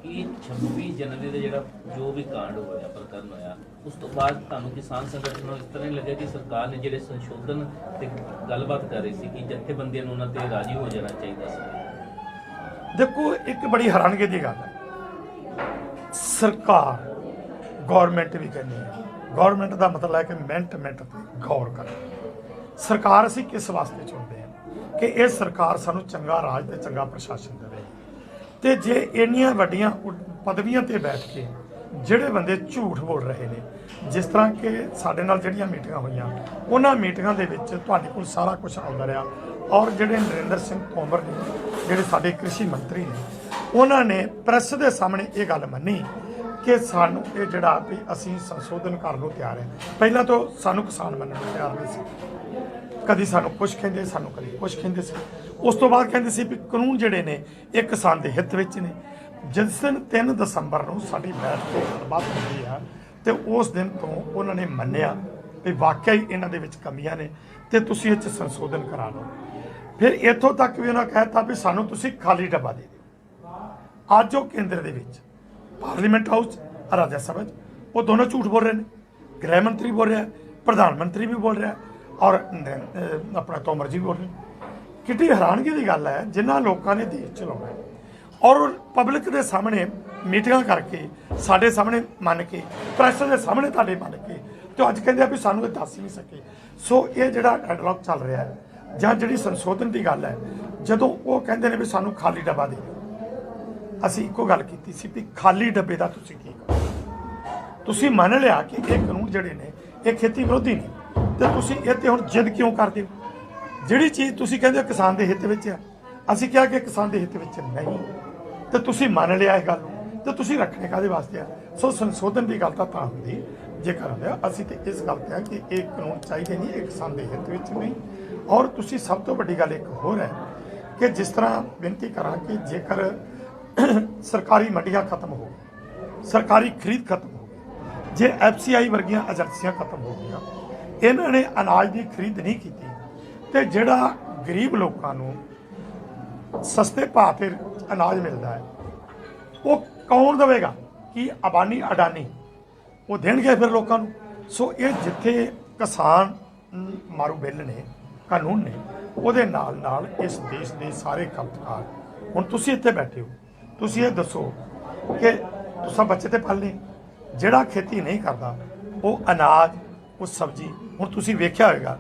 ਕਿ 26 ਜਨਵਰੀ ਦਾ ਜਿਹੜਾ ਜੋ ਵੀ ਕਾਂਡ ਹੋਇਆ, ਪ੍ਰਕਰਨ ਹੋਇਆ, ਉਸ ਤੋਂ ਬਾਅਦ ਤੁਹਾਨੂੰ ਕਿਸਾਨ ਸੰਗਠਨ ਨੂੰ ਇਸ ਤਰ੍ਹਾਂ ਹੀ ਲੱਗਿਆ ਕਿ ਸਰਕਾਰ ਨੇ ਜਿਹੜੇ ਸੰਸ਼ੋਧਨ ਤੇ ਗੱਲਬਾਤ ਕਰ ਰਹੀ ਸੀ ਕਿ ਜਥੇਬੰਦੀਆਂ ਨੂੰ ਉਹਨਾਂ ਤੇ ਰਾਜੀ ਹੋ ਜਾਣਾ ਚਾਹੀਦਾ ਸੀ। ਦੇਖੋ, ਇੱਕ ਬੜੀ ਹੈਰਾਨਗੀ ਦੀ ਗੱਲ ਹੈ। ਸਰਕਾਰ ਗੌਰਮੈਂਟ ਵੀ ਕਹਿੰਦੀ ਹੈ, ਗੌਰਮੈਂਟ ਦਾ ਮਤਲਬ ਹੈ ਕਿ ਮਿੰਟ ਤੇ ਗੌਰ ਕਰ। ਸਰਕਾਰ ਅਸੀਂ ਕਿਸ ਵਾਸਤੇ ਚੁਣਦੇ ਹਾਂ ਕਿ ਇਹ ਸਰਕਾਰ ਸਾਨੂੰ ਚੰਗਾ ਰਾਜ ਤੇ ਚੰਗਾ ਪ੍ਰਸ਼ਾਸਨ ਦੇਵੇ ਤੇ ਜੇ ਇੰਨੀਆਂ ਵੱਡੀਆਂ ਪਦਵੀਆਂ ਤੇ ਬੈਠ ਕੇ ਜਿਹੜੇ ਬੰਦੇ ਝੂਠ ਬੋਲ ਰਹੇ ਨੇ, ਜਿਸ ਤਰ੍ਹਾਂ ਕਿ ਸਾਡੇ ਨਾਲ ਜਿਹੜੀਆਂ ਮੀਟਿੰਗਾਂ ਹੋਈਆਂ ਉਹਨਾਂ ਮੀਟਿੰਗਾਂ ਦੇ ਵਿੱਚ ਤੁਹਾਡੇ ਕੋਲ ਸਾਰਾ ਕੁਝ ਆਉਂਦਾ ਰਿਹਾ ਔਰ ਜਿਹੜੇ ਨਰਿੰਦਰ ਸਿੰਘ ਤੋਮਰ ਨੇ ਜਿਹੜੇ ਸਾਡੇ ਕ੍ਰਿਸ਼ੀ ਮੰਤਰੀ ਨੇ ਉਹਨਾਂ ਨੇ ਪ੍ਰੈਸ ਦੇ ਸਾਹਮਣੇ ਇਹ ਗੱਲ ਮੰਨੀ ਕਿ ਸਾਨੂੰ ਇਹ ਜਿਹੜਾ ਵੀ ਅਸੀਂ ਸੰਸ਼ੋਧਨ ਕਰਨ ਨੂੰ ਤਿਆਰ ਹਾਂ। ਪਹਿਲਾਂ ਤੋਂ ਸਾਨੂੰ ਕਿਸਾਨ ਮੰਨਣ ਨੂੰ ਤਿਆਰ ਨਹੀਂ ਸੀ, ਕਦੀ ਸਾਨੂੰ ਕੁਛ ਕਹਿੰਦੇ, ਸਾਨੂੰ ਕਦੀ ਕੁਛ ਕਹਿੰਦੇ ਸੀ। ਉਸ ਤੋਂ ਬਾਅਦ ਕਹਿੰਦੇ ਸੀ ਵੀ ਕਾਨੂੰਨ ਜਿਹੜੇ ਨੇ ਇਹ ਕਿਸਾਨ ਦੇ ਹਿੱਤ ਵਿੱਚ ਨੇ। ਜਿਸ ਦਿਨ 3 ਦਸੰਬਰ ਨੂੰ ਸਾਡੀ ਬੈਠ ਕੇ ਗੱਲਬਾਤ ਹੋਈ ਆ ਤੇ ਉਸ ਦਿਨ ਤੋਂ ਉਹਨਾਂ ਨੇ ਮੰਨਿਆ ਵੀ ਵਾਕਿਆ ਹੀ ਇਹਨਾਂ ਦੇ ਵਿੱਚ ਕਮੀਆਂ ਨੇ ਤੇ ਤੁਸੀਂ ਇਹ 'ਚ ਸੰਸ਼ੋਧਨ ਕਰਾ ਲਓ। ਫਿਰ ਇੱਥੋਂ ਤੱਕ ਵੀ ਉਹਨਾਂ ਕਹਿਤਾ ਵੀ ਸਾਨੂੰ ਤੁਸੀਂ ਖਾਲੀ ਡੱਬਾ ਦੇ ਦਿਓ। ਅੱਜ ਉਹ ਕੇਂਦਰ ਦੇ ਵਿੱਚ ਪਾਰਲੀਮੈਂਟ ਹਾਊਸ, ਰਾਜ ਸਭਾ 'ਚ ਉਹ ਦੋਨੋਂ ਝੂਠ ਬੋਲ ਰਹੇ ਨੇ। ਗ੍ਰਹਿ ਮੰਤਰੀ ਬੋਲ ਰਿਹਾ, ਪ੍ਰਧਾਨ ਮੰਤਰੀ ਵੀ ਬੋਲ ਰਿਹਾ ਔਰ ਆਪਣਾ ਤੋਮਰ ਜੀ ਵੀ ਬੋਲ ਰਹੇ। ਕਿੰਨੀ ਹੈਰਾਨਗੀ ਦੀ ਗੱਲ ਹੈ, ਜਿਨ੍ਹਾਂ ਲੋਕਾਂ ਨੇ ਦੇਸ਼ ਚਲਾਉਣਾ ਹੈ ਔਰ ਪਬਲਿਕ ਦੇ ਸਾਹਮਣੇ ਮੀਟਿੰਗਾਂ ਕਰਕੇ ਸਾਡੇ ਸਾਹਮਣੇ ਮੰਨ ਕੇ ਪ੍ਰੈਸ ਦੇ ਸਾਹਮਣੇ ਤੁਹਾਡੇ ਮੰਨ ਕੇ ਤੇ ਅੱਜ ਕਹਿੰਦੇ ਆ ਵੀ ਸਾਨੂੰ ਇਹ ਦੱਸ ਹੀ ਨਹੀਂ ਸਕੇ। ਸੋ ਇਹ ਜਿਹੜਾ ਡਾਇਲੌਗ ਚੱਲ ਰਿਹਾ ਹੈ ਜਾਂ ਜਿਹੜੀ ਸੰਸ਼ੋਧਨ ਦੀ ਗੱਲ ਹੈ, ਜਦੋਂ ਉਹ ਕਹਿੰਦੇ ਨੇ ਵੀ ਸਾਨੂੰ ਖਾਲੀ ਡੱਬਾ ਦੇ ਦਿਓ, ਅਸੀਂ ਇੱਕੋ ਗੱਲ ਕੀਤੀ ਸੀ ਵੀ ਖਾਲੀ ਡੱਬੇ ਦਾ ਤੁਸੀਂ ਕੀ ਕਰੋ। ਤੁਸੀਂ ਮੰਨ ਲਿਆ ਕਿ ਇਹ ਕਾਨੂੰਨ ਜਿਹੜੇ ਨੇ ਇਹ ਖੇਤੀ ਵਿਰੋਧੀ ਨੇ ਤੇ ਤੁਸੀਂ ਇਹ ਤੇ ਹੁਣ ਜਿੱਦ ਕਿਉਂ ਕਰਦੇ ਹੋ? ਜਿਹੜੀ ਚੀਜ਼ ਤੁਸੀਂ ਕਹਿੰਦੇ ਹੋ ਕਿਸਾਨ ਦੇ ਹਿੱਤ ਵਿੱਚ ਆ, ਅਸੀਂ ਕਿਹਾ ਕਿ ਕਿਸਾਨ ਦੇ ਹਿੱਤ ਵਿੱਚ ਨਹੀਂ ਤੇ ਤੁਸੀਂ ਮੰਨ ਲਿਆ ਇਹ ਗੱਲ ਨੂੰ ਤੇ ਤੁਸੀਂ ਰੱਖਣੇ ਕਾਹਦੇ ਵਾਸਤੇ ਆ? ਸੋ ਸੰਸ਼ੋਧਨ ਦੀ ਗੱਲ ਤਾਂ ਹੁੰਦੀ ਜੇ ਕਰਦੇ ਅਸੀਂ ਤੇ ਇਸ ਗੱਲ ਤੇ ਆ ਕਿ ਇਹ ਕਾਨੂੰਨ ਚਾਹੀਦੇ ਨਹੀਂ, ਇਹ ਕਿਸਾਨ ਦੇ ਹਿੱਤ ਵਿੱਚ ਨਹੀਂ। ਔਰ ਤੁਸੀਂ ਸਭ ਤੋਂ ਵੱਡੀ ਗੱਲ ਇੱਕ ਹੋਰ ਹੈ ਕਿ ਜਿਸ ਤਰ੍ਹਾਂ ਬੇਨਤੀ ਕਰਾਂ ਕਿ ਜੇਕਰ ਸਰਕਾਰੀ ਮੰਡੀਆਂ ਖਤਮ ਹੋ ਗਈਆਂ, ਸਰਕਾਰੀ ਖਰੀਦ ਖਤਮ ਹੋ ਗਈ, ਜੇ FCI ਵਰਗੀਆਂ ਏਜੰਸੀਆਂ ਖਤਮ ਹੋ ਗਈਆਂ, ਇਹਨਾਂ ਨੇ ਅਨਾਜ ਦੀ ਖਰੀਦ ਨਹੀਂ ਕੀਤੀ ਤੇ ਜਿਹੜਾ ਗਰੀਬ ਲੋਕਾਂ ਨੂੰ ਸਸਤੇ ਭਾਅ ਤੇ ਅਨਾਜ ਮਿਲਦਾ ਹੈ ਉਹ ਕੌਣ ਦੇਵੇਗਾ? ਕਿ ਅਬਾਨੀ ਅਡਾਨੀ ਉਹ ਦੇਣਗੇ ਫਿਰ ਲੋਕਾਂ ਨੂੰ? ਸੋ ਇਹ ਜਿੱਥੇ ਕਿਸਾਨ ਮਾਰੂ ਬਿੱਲ ਨੇ, ਕਾਨੂੰਨ ਨੇ, ਉਹਦੇ ਨਾਲ ਨਾਲ ਇਸ ਦੇਸ਼ ਦੇ ਸਾਰੇ ਖਪਤਕਾਰ, ਹੁਣ ਤੁਸੀਂ ਇੱਥੇ ਬੈਠੇ ਹੋ, ਤੁਸੀਂ ਇਹ ਦੱਸੋ ਕਿ ਤੁਸੀਂ ਬੱਚੇ ਤੇ ਪਾਲਣੇ, ਜਿਹੜਾ ਖੇਤੀ ਨਹੀਂ ਕਰਦਾ ਉਹ ਅਨਾਜ, ਉਹ ਸਬਜ਼ੀ, ਹੁਣ ਤੁਸੀਂ ਵੇਖਿਆ ਹੋਵੇਗਾ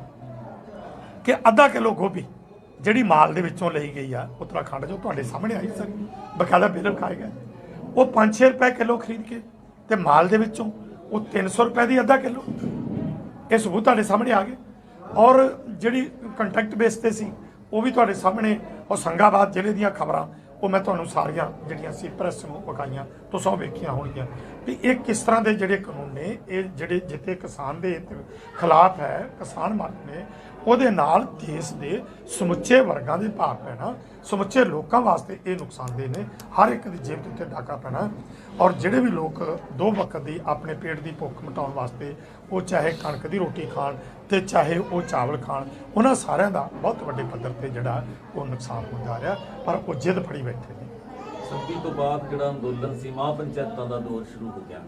ਕਿ ਅੱਧਾ ਕਿਲੋ ਗੋਭੀ ਜਿਹੜੀ ਮਾਲ ਦੇ ਵਿੱਚੋਂ ਲਈ ਗਈ ਆ ਉੱਤਰਾਖੰਡ 'ਚੋਂ, ਤੁਹਾਡੇ ਸਾਹਮਣੇ ਆਈ ਸਰ, ਬਕਾਇਦਾ ਬਿੱਲ ਵਿਖਾਏ ਗਏ, ਉਹ 5-6 ਰੁਪਏ ਕਿਲੋ ਖਰੀਦ ਕੇ ਤੇ ਮਾਲ ਦੇ ਵਿੱਚੋਂ ਉਹ 300 ਰੁਪਏ ਦੀ ਅੱਧਾ ਕਿਲੋ, ਇਹ ਸਬੂਤ ਤੁਹਾਡੇ ਸਾਹਮਣੇ ਆ ਗਏ। ਔਰ ਜਿਹੜੀ ਕੰਟੈਕਟ ਬੇਸ ਤੇ ਸੀ ਉਹ ਵੀ ਤੁਹਾਡੇ ਸਾਹਮਣੇ, ਉਹ ਸੰਗਾਬਾਦ ਜ਼ਿਲ੍ਹੇ ਦੀਆਂ ਖਬਰਾਂ ਉਹ ਮੈਂ ਤੁਹਾਨੂੰ ਸਾਰੀਆਂ ਜਿਹੜੀਆਂ ਸੀ ਪ੍ਰੈਸ ਨੂੰ ਵਿਖਾਈਆਂ, ਤੁਸੀਂ ਉਹ ਵੇਖੀਆਂ ਹੋਣਗੀਆਂ ਵੀ ਇਹ ਕਿਸ ਤਰ੍ਹਾਂ ਦੇ ਜਿਹੜੇ ਕਾਨੂੰਨ ਨੇ, ਇਹ ਜਿਹੜੇ ਜਿੱਥੇ ਕਿਸਾਨ ਦੇ ਖਿਲਾਫ ਹੈ, ਕਿਸਾਨ ਮਰ ਨੇ, ਉਹਦੇ ਨਾਲ ਦੇਸ਼ ਦੇ ਸਮੁੱਚੇ ਵਰਗਾਂ ਦੇ ਭਾਰ ਪੈਣਾ, ਸਮੁੱਚੇ ਲੋਕਾਂ ਵਾਸਤੇ ਇਹ ਨੁਕਸਾਨਦੇਹ ਨੇ। ਹਰ ਇੱਕ ਦੀ ਜੇਬ ਦੇ ਉੱਤੇ ਡਾਕਾ ਪੈਣਾ, ਔਰ ਜਿਹੜੇ ਵੀ ਲੋਕ 2 ਵਕਤ ਦੀ ਆਪਣੇ ਪੇਟ ਦੀ ਭੁੱਖ ਮਿਟਾਉਣ ਵਾਸਤੇ ਉਹ ਚਾਹੇ ਕਣਕ ਦੀ ਰੋਟੀ ਖਾਣ ਤੇ ਚਾਹੇ ਉਹ ਚਾਵਲ ਖਾਣ, ਉਹਨਾਂ ਸਾਰਿਆਂ ਦਾ ਬਹੁਤ ਵੱਡੇ ਪੱਧਰ ਤੇ ਜਿਹੜਾ ਉਹ ਨੁਕਸਾਨ ਹੋ ਜਾ ਰਿਹਾ, ਪਰ ਉਹ ਜਿੱਦ ਫੜੀ ਬੈਠੇ ਨੇ। 26 ਤੋਂ ਬਾਅਦ ਜਿਹੜਾ ਅੰਦੋਲਨ ਸੀ ਮਹਾਂ ਪੰਚਾਇਤਾਂ ਦਾ ਦੌਰ ਸ਼ੁਰੂ ਹੋ ਗਿਆ।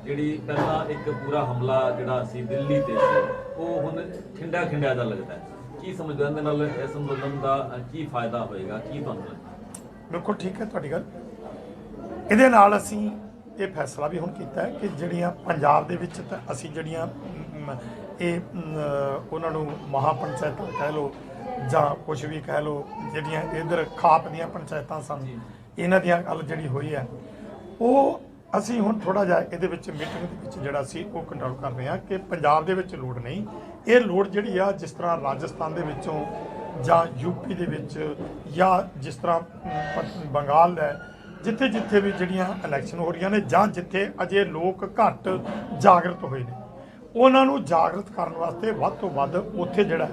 ਜਿਹੜੀ ਪਹਿਲਾਂ ਇੱਕ ਪੂਰਾ ਹਮਲਾ ਜਿਹੜਾ ਸੀ ਦਿੱਲੀ ਤੇ ਸੀ, ਉਹ ਹੁਣ ਠੰਡਾ ਖਿੰਡਿਆ ਦਾ ਲੱਗਦਾ ਹੈ। ਕੀ ਸਮਝਦੇ ਹੋ ਇਹਦੇ ਨਾਲ ਇਸ ਅੰਦੋਲਨ ਦਾ ਕੀ ਫਾਇਦਾ ਹੋਏਗਾ, ਕੀ ਤੁਹਾਨੂੰ ਲੱਗਦਾ? ਬਿਲਕੁਲ ਠੀਕ ਹੈ ਤੁਹਾਡੀ ਗੱਲ। ਇਹਦੇ ਨਾਲ ਅਸੀਂ ਇਹ ਫੈਸਲਾ ਵੀ ਹੁਣ ਕੀਤਾ ਹੈ ਕਿ ਜਿਹੜੀਆਂ ਪੰਜਾਬ ਦੇ ਵਿੱਚ ਤਾਂ ਅਸੀਂ ਜਿਹੜੀਆਂ ਉਹਨਾਂ ਨੂੰ ਮਹਾਂ ਪੰਚਾਇਤਾਂ ਕਹਿ ਲਓ ਜਾਂ ਕੁਝ ਵੀ ਕਹਿ ਲਓ, ਜਿਹੜੀਆਂ ਇਧਰ ਖਾਪ ਦੀਆਂ ਪੰਚਾਇਤਾਂ ਸਨ, ਇਹਨਾਂ ਦੀਆਂ ਗੱਲ ਜਿਹੜੀ ਹੋਈ ਹੈ, ਉਹ ਅਸੀਂ ਹੁਣ ਥੋੜਾ ਜਿਹਾ ਇਹਦੇ ਵਿੱਚ ਮੀਟਿੰਗ ਦੇ ਵਿੱਚ ਜਿਹੜਾ ਸੀ ਉਹ ਕੰਟਰੋਲ ਕਰ ਰਹੇ ਹਾਂ ਕਿ ਪੰਜਾਬ ਦੇ ਵਿੱਚ ਲੋੜ ਨਹੀਂ। ਇਹ ਲੋੜ ਜਿਹੜੀ ਆ ਜਿਸ ਤਰ੍ਹਾਂ ਰਾਜਸਥਾਨ ਦੇ ਵਿੱਚੋਂ ਜਾਂ ਯੂਪੀ ਦੇ ਵਿੱਚ ਜਾਂ ਜਿਸ ਤਰ੍ਹਾਂ ਬੰਗਾਲ ਹੈ, ਜਿੱਥੇ ਜਿੱਥੇ ਵੀ ਜਿਹੜੀਆਂ ਇਲੈਕਸ਼ਨ ਹੋ ਰਹੀਆਂ ਨੇ ਜਾਂ ਜਿੱਥੇ ਅਜੇ ਲੋਕ ਘੱਟ ਜਾਗਰਤ ਹੋਏ ਨੇ, ਉਹਨਾਂ ਨੂੰ ਜਾਗਰਤ ਕਰਨ ਵਾਸਤੇ ਵੱਧ ਤੋਂ ਵੱਧ ਉੱਥੇ ਜਿਹੜਾ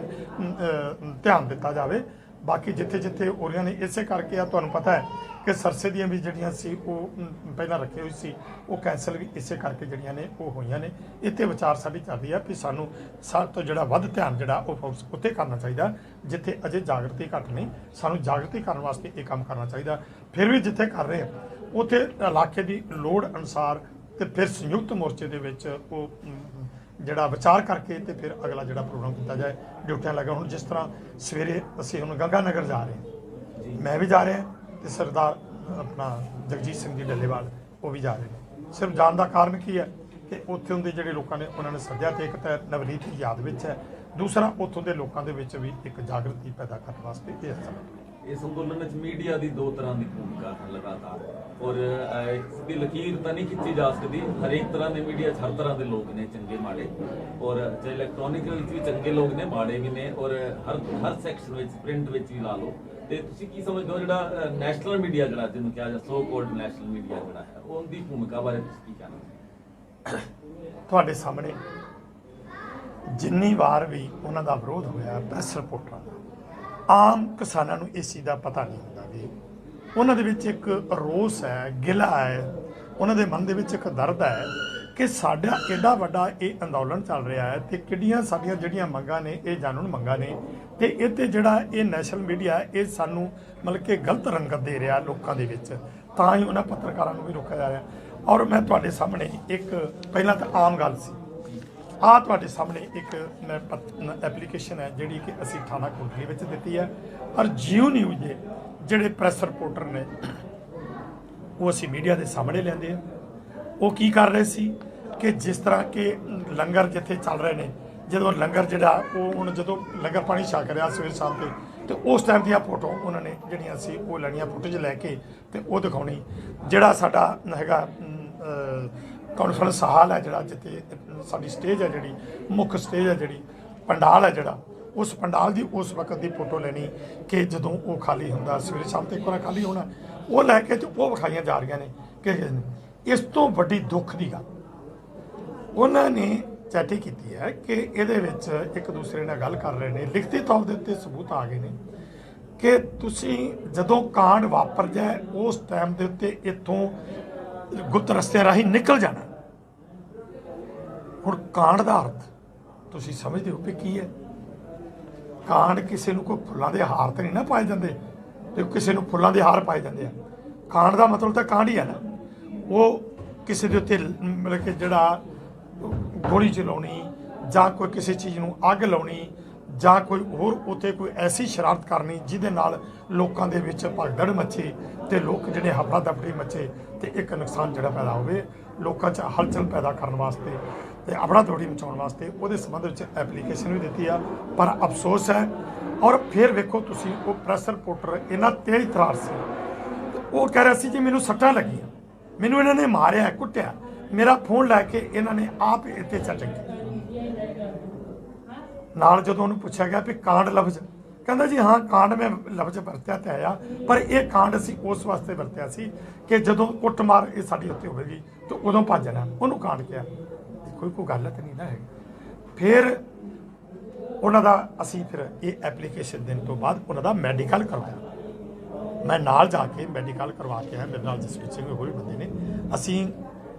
ਧਿਆਨ ਦਿੱਤਾ ਜਾਵੇ। ਬਾਕੀ ਜਿੱਥੇ ਜਿੱਥੇ ਹੋ ਰਹੀਆਂ ਨੇ, ਇਸੇ ਕਰਕੇ ਆ ਤੁਹਾਨੂੰ ਪਤਾ ਹੈ ਕਿ ਸਰਸੇ ਦੀਆਂ ਵੀ ਜਿਹੜੀਆਂ ਸੀ ਉਹ ਪਹਿਲਾਂ ਰੱਖੀ ਹੋਈ ਸੀ, ਉਹ ਕੈਂਸਲ ਵੀ ਇਸੇ ਕਰਕੇ ਜਿਹੜੀਆਂ ਨੇ ਉਹ ਹੋਈਆਂ ਨੇ। ਇੱਥੇ ਵਿਚਾਰ ਸਾਡੀ ਚੱਲਦੀ ਆ ਵੀ ਸਾਨੂੰ ਸਭ ਤੋਂ ਜਿਹੜਾ ਵੱਧ ਧਿਆਨ ਜਿਹੜਾ ਉਹ ਫੋਕਸ ਉੱਥੇ ਕਰਨਾ ਚਾਹੀਦਾ ਜਿੱਥੇ ਅਜੇ ਜਾਗਰਤੀ ਘੱਟ ਨਹੀਂ। ਸਾਨੂੰ ਜਾਗਰਤੀ ਕਰਨ ਵਾਸਤੇ ਇਹ ਕੰਮ ਕਰਨਾ ਚਾਹੀਦਾ। ਫਿਰ ਵੀ ਜਿੱਥੇ ਕਰ ਰਹੇ ਆ ਉੱਥੇ ਇਲਾਕੇ ਦੀ ਲੋੜ ਅਨੁਸਾਰ ਤੇ ਫਿਰ ਸੰਯੁਕਤ ਮੋਰਚੇ ਦੇ ਵਿੱਚ ਉਹ ਜਿਹੜਾ ਵਿਚਾਰ ਕਰਕੇ ਤੇ ਫਿਰ ਅਗਲਾ ਜਿਹੜਾ ਪ੍ਰੋਗਰਾਮ ਕੀਤਾ ਜਾਏ। ਡਿਊਟੀਆਂ ਲੱਗਾ ਹੁਣ ਜਿਸ ਤਰ੍ਹਾਂ ਸਵੇਰੇ ਅਸੀਂ ਹੁਣ ਗੰਗਾ ਨਗਰ ਜਾ ਰਹੇ ਹਾਂ, ਮੈਂ ਵੀ ਜਾ ਰਿਹਾ ਤੇ ਸਰਦਾਰ ਆਪਣਾ ਜਗਜੀਤ ਸਿੰਘ ਜੀ ਡੱਲੇਵਾਲ ਉਹ ਵੀ ਜਾ ਰਹੇ ਨੇ। ਸਿਰਫ ਜਾਣ ਦਾ ਕਾਰਨ ਕੀ ਹੈ ਕਿ ਉੱਥੇ ਹੁੰਦੇ ਜਿਹੜੇ ਲੋਕਾਂ ਨੇ ਉਹਨਾਂ ਨੇ ਸੱਦਿਆ ਤੇ ਇੱਕ ਤਾਂ ਨਵਨੀਤ ਦੀ ਯਾਦ ਵਿੱਚ ਹੈ, ਦੂਸਰਾ ਉੱਥੋਂ ਦੇ ਲੋਕਾਂ ਦੇ ਵਿੱਚ ਵੀ ਇੱਕ ਜਾਗਰਤੀ ਪੈਦਾ ਕਰਨ ਵਾਸਤੇ ਇਹ ਸਮੇਂ। ਇਸ ਅੰਦੋਲਨ ਵਿੱਚ ਮੀਡੀਆ ਦੀ 2 ਤਰ੍ਹਾਂ ਦੀ ਭੂਮਿਕਾ ਹੈ ਲਗਾਤਾਰ, ਔਰ ਇਸ ਦੀ ਲਕੀਰ ਤਾਂ ਨਹੀਂ ਖਿੱਚੀ ਜਾ ਸਕਦੀ। ਹਰੇਕ ਤਰ੍ਹਾਂ ਦੇ ਮੀਡੀਆ 'ਚ ਹਰ ਤਰ੍ਹਾਂ ਦੇ ਲੋਕ ਨੇ, ਚੰਗੇ ਮਾੜੇ, ਔਰ ਜੇ ਇਲੈਕਟ੍ਰੋਨਿਕ ਵਿੱਚ ਵੀ ਚੰਗੇ ਲੋਕ ਨੇ, ਮਾੜੇ ਵੀ ਨੇ, ਔਰ ਹਰ ਸੈਕਸ਼ਨ ਵਿੱਚ ਪ੍ਰਿੰਟ ਵਿੱਚ ਵੀ ਲਾ ਲਓ। ਤੇ ਤੁਸੀਂ ਕੀ ਸਮਝਦੇ ਹੋ ਜਿਹੜਾ ਨੈਸ਼ਨਲ ਮੀਡੀਆ ਜਿਹੜਾ ਜਿਹਨੂੰ ਕਿਹਾ ਜਾਂਦਾ ਸੋ ਕੋਲਡ ਨੈਸ਼ਨਲ ਮੀਡੀਆ ਜਿਹੜਾ ਹੈ, ਉਹਦੀ ਭੂਮਿਕਾ ਬਾਰੇ ਤੁਸੀਂ ਕੀ ਕਹਿਣਾ? ਤੁਹਾਡੇ ਸਾਹਮਣੇ ਜਿੰਨੀ ਵਾਰ ਵੀ ਉਹਨਾਂ ਦਾ ਵਿਰੋਧ ਹੋਇਆ ਪ੍ਰੈਸ ਰਿਪੋਰਟਰਾਂ ਦਾ, ਆਮ ਕਿਸਾਨਾਂ ਨੂੰ ਇਸ ਚੀਜ਼ ਦਾ ਪਤਾ ਨਹੀਂ ਹੁੰਦਾ ਵੀ ਉਹਨਾਂ ਦੇ ਵਿੱਚ ਇੱਕ ਰੋਸ ਹੈ, ਗਿਲਾ ਹੈ, ਉਹਨਾਂ ਦੇ ਮਨ ਦੇ ਵਿੱਚ ਇੱਕ ਦਰਦ ਹੈ ਕਿ ਸਾਡਾ ਐਡਾ ਵੱਡਾ ਇਹ ਅੰਦੋਲਨ ਚੱਲ ਰਿਹਾ ਹੈ ਤੇ ਕਿੱਡੀਆਂ ਸਾਡੀਆਂ ਜਿਹੜੀਆਂ ਮੰਗਾਂ ਨੇ ਇਹ ਜਾਣਨ ਮੰਗਾਂ ਨੇ, ਤੇ ਇਹ ਤੇ ਜਿਹੜਾ ਇਹ ਨੈਸ਼ਨਲ ਮੀਡੀਆ ਇਹ ਸਾਨੂੰ ਮਤਲਬ ਕਿ ਗਲਤ ਰੰਗਤ ਦੇ ਰਿਹਾ ਲੋਕਾਂ ਦੇ ਵਿੱਚ, ਤਾਂ ਹੀ ਉਹਨਾਂ ਪੱਤਰਕਾਰਾਂ ਨੂੰ ਵੀ ਰੋਕਿਆ ਜਾ ਰਿਹਾ। ਔਰ ਮੈਂ ਤੁਹਾਡੇ ਸਾਹਮਣੇ ਇੱਕ ਪਹਿਲਾਂ ਤਾਂ ਆਮ ਗੱਲ ਸੀ, ਆਹ ਤੁਹਾਡੇ ਸਾਹਮਣੇ ਇੱਕ ਐਪਲੀਕੇਸ਼ਨ ਹੈ ਜਿਹੜੀ ਕਿ ਅਸੀਂ ਥਾਣਾ ਕੋਟਲੀ ਵਿੱਚ ਦਿੱਤੀ ਹੈ, ਔਰ ਜੀਓ ਨਿਊਜ਼ ਦੇ ਜਿਹੜੇ ਪ੍ਰੈਸ ਰਿਪੋਰਟਰ ਨੇ ਉਹ ਅਸੀਂ ਮੀਡੀਆ ਦੇ ਸਾਹਮਣੇ ਲਿਆਂਦੇ ਆ। ਉਹ ਕੀ ਕਰ ਰਹੇ ਸੀ ਕਿ ਜਿਸ ਤਰ੍ਹਾਂ ਕਿ ਲੰਗਰ ਜਿੱਥੇ ਚੱਲ ਰਹੇ ਨੇ, ਜਦੋਂ ਲੰਗਰ ਜਿਹੜਾ ਉਹ ਹੁਣ ਜਦੋਂ ਲੰਗਰ ਪਾਣੀ ਛਕ ਰਿਹਾ ਸਵੇਰ ਸ਼ਾਮ ਤੇ ਉਸ ਟਾਈਮ ਦੀਆਂ ਫੋਟੋ ਉਹਨਾਂ ਨੇ ਜਿਹੜੀਆਂ ਸੀ ਉਹ ਲੈਣੀਆਂ, ਫੁਟੇਜ ਲੈ ਕੇ ਤੇ ਉਹ ਦਿਖਾਉਣੀ। ਜਿਹੜਾ ਸਾਡਾ ਹੈਗਾ ਕਾਨਫਰੰਸ ਹਾਲ ਹੈ ਜਿਹੜਾ ਜਿੱਥੇ ਸਾਡੀ ਸਟੇਜ ਹੈ, ਜਿਹੜੀ ਮੁੱਖ ਸਟੇਜ ਹੈ, ਜਿਹੜੀ ਪੰਡਾਲ ਹੈ ਜਿਹੜਾ, ਉਸ ਪੰਡਾਲ ਦੀ ਉਸ ਵਕਤ ਦੀ ਫੋਟੋ ਲੈਣੀ ਕਿ ਜਦੋਂ ਉਹ ਖਾਲੀ ਹੁੰਦਾ ਸਵੇਰੇ ਸ਼ਾਮ ਤੇ ਇੱਕ ਵਾਰ ਖਾਲੀ ਹੋਣਾ, ਉਹ ਲੈ ਕੇ ਤੇ ਉਹ ਵਿਖਾਈਆਂ ਜਾ ਰਹੀਆਂ ਨੇ। ਕਿ ਇਸ ਤੋਂ ਵੱਡੀ ਦੁੱਖ ਦੀ ਗੱਲ ਉਹਨਾਂ ਨੇ ਚੈਟੀ ਕੀਤੀ ਹੈ ਕਿ ਇਹਦੇ ਵਿੱਚ ਇੱਕ ਦੂਸਰੇ ਨਾਲ ਗੱਲ ਕਰ ਰਹੇ ਨੇ, ਲਿਖਤੀ ਤੌਰ ਦੇ ਉੱਤੇ ਸਬੂਤ ਆ ਗਏ ਨੇ ਕਿ ਤੁਸੀਂ ਜਦੋਂ ਕਾਂਡ ਵਾਪਰ ਜਾਏ ਉਸ ਟਾਈਮ ਦੇ ਉੱਤੇ ਇੱਥੋਂ ਗੁਪਤ ਰਸਤੇ ਰਾਹੀਂ ਨਿਕਲ ਜਾਣਾ। ਹੁਣ ਕਾਂਡ ਦਾ ਅਰਥ ਤੁਸੀਂ ਸਮਝਦੇ ਹੋ ਕਿ ਕੀ ਹੈ? ਕਾਂਡ ਕਿਸੇ ਨੂੰ ਕੋਈ ਫੁੱਲਾਂ ਦੇ ਹਾਰ ਤੇ ਨਹੀਂ ਨਾ ਪਾਏ ਜਾਂਦੇ ਤੇ ਕਿਸੇ ਨੂੰ ਫੁੱਲਾਂ ਦੇ ਹਾਰ ਪਾਏ ਜਾਂਦੇ ਆ। ਕਾਂਡ ਦਾ ਮਤਲਬ ਤਾਂ ਕਾਂਡ ਹੀ ਹੈ ਨਾ। ਉਹ ਕਿਸੇ ਦੇ ਉੱਤੇ ਮਤਲਬ ਕਿ ਜਿਹੜਾ ਗੋਲੀ ਚਲਾਉਣੀ ਜਾਂ ਕੋਈ ਕਿਸੇ ਚੀਜ਼ ਨੂੰ ਅੱਗ ਲਾਉਣੀ ਜਾਂ ਕੋਈ ਹੋਰ ਉੱਥੇ ਕੋਈ ਐਸੀ ਸ਼ਰਾਰਤ ਕਰਨੀ ਜਿਹਦੇ ਨਾਲ ਲੋਕਾਂ ਦੇ ਵਿੱਚ ਭਗਦੜ ਮੱਚੇ ਤੇ ਲੋਕ ਜਿਹੜੇ ਹਫੜਾ ਦਫੜੀ ਮੱਚੇ ਤੇ ਇੱਕ ਨੁਕਸਾਨ ਜਿਹੜਾ ਪੈਦਾ ਹੋਵੇ ਲੋਕਾਂ 'ਚ ਹਲਚਲ ਪੈਦਾ ਕਰਨ ਵਾਸਤੇ ਤੇ ਅਫੜਾ ਦਫੜੀ ਮਚਾਉਣ ਵਾਸਤੇ, ਉਹਦੇ ਸੰਬੰਧ ਵਿੱਚ ਐਪਲੀਕੇਸ਼ਨ ਵੀ ਦਿੱਤੀ ਆ। ਪਰ ਅਫਸੋਸ ਹੈ, ਔਰ ਫਿਰ ਵੇਖੋ ਤੁਸੀਂ ਉਹ ਪ੍ਰੈਸ ਰਿਪੋਰਟਰ ਇੰਨਾ ਤੇਜ਼ ਤਰਾਰ ਸੀ, ਉਹ ਕਹਿ ਰਿਹਾ ਸੀ ਜੀ ਮੈਨੂੰ ਸੱਟਾਂ ਲੱਗੀਆਂ, ਮੈਨੂੰ ਇਹਨਾਂ ਨੇ ਮਾਰਿਆ ਕੁੱਟਿਆ, ਮੇਰਾ ਫੋਨ ਲੈ ਕੇ ਇਹਨਾਂ ਨੇ ਆਪ ਇੱਥੇ ਚਟਕ ਨਾਲ। ਜਦੋਂ ਉਹਨੂੰ ਪੁੱਛਿਆ ਗਿਆ ਵੀ ਕਾਂਡ ਲਫ਼ਜ਼, ਕਹਿੰਦਾ ਜੀ ਹਾਂ ਕਾਂਡ ਮੈਂ ਲਫ਼ਜ਼ ਵਰਤਿਆ ਤੇ ਆਇਆ, ਪਰ ਇਹ ਕਾਂਡ ਅਸੀਂ ਉਸ ਵਾਸਤੇ ਵਰਤਿਆ ਸੀ ਕਿ ਜਦੋਂ ਕੁੱਟਮਾਰ ਇਹ ਸਾਡੀ ਉੱਤੇ ਹੋਵੇਗੀ ਤੇ ਉਦੋਂ ਭੱਜਣਾ, ਉਹਨੂੰ ਕਾਂਡ ਕਿਹਾ। ਕੋਈ ਗੱਲ ਤਾਂ ਨਹੀਂ ਨਾ ਹੈ। ਫਿਰ ਉਹਨਾਂ ਦਾ ਅਸੀਂ ਫਿਰ ਇਹ ਐਪਲੀਕੇਸ਼ਨ ਦੇਣ ਤੋਂ ਬਾਅਦ ਉਹਨਾਂ ਦਾ ਮੈਡੀਕਲ ਕਰਵਾਇਆ। ਮੈਂ ਨਾਲ ਜਾ ਕੇ ਮੈਡੀਕਲ ਕਰਵਾ ਕੇ ਆਇਆ, ਮੇਰੇ ਨਾਲ ਜਸਪੀਤ ਸਿੰਘ ਹੋਰ ਵੀ ਬੰਦੇ ਨੇ। ਅਸੀਂ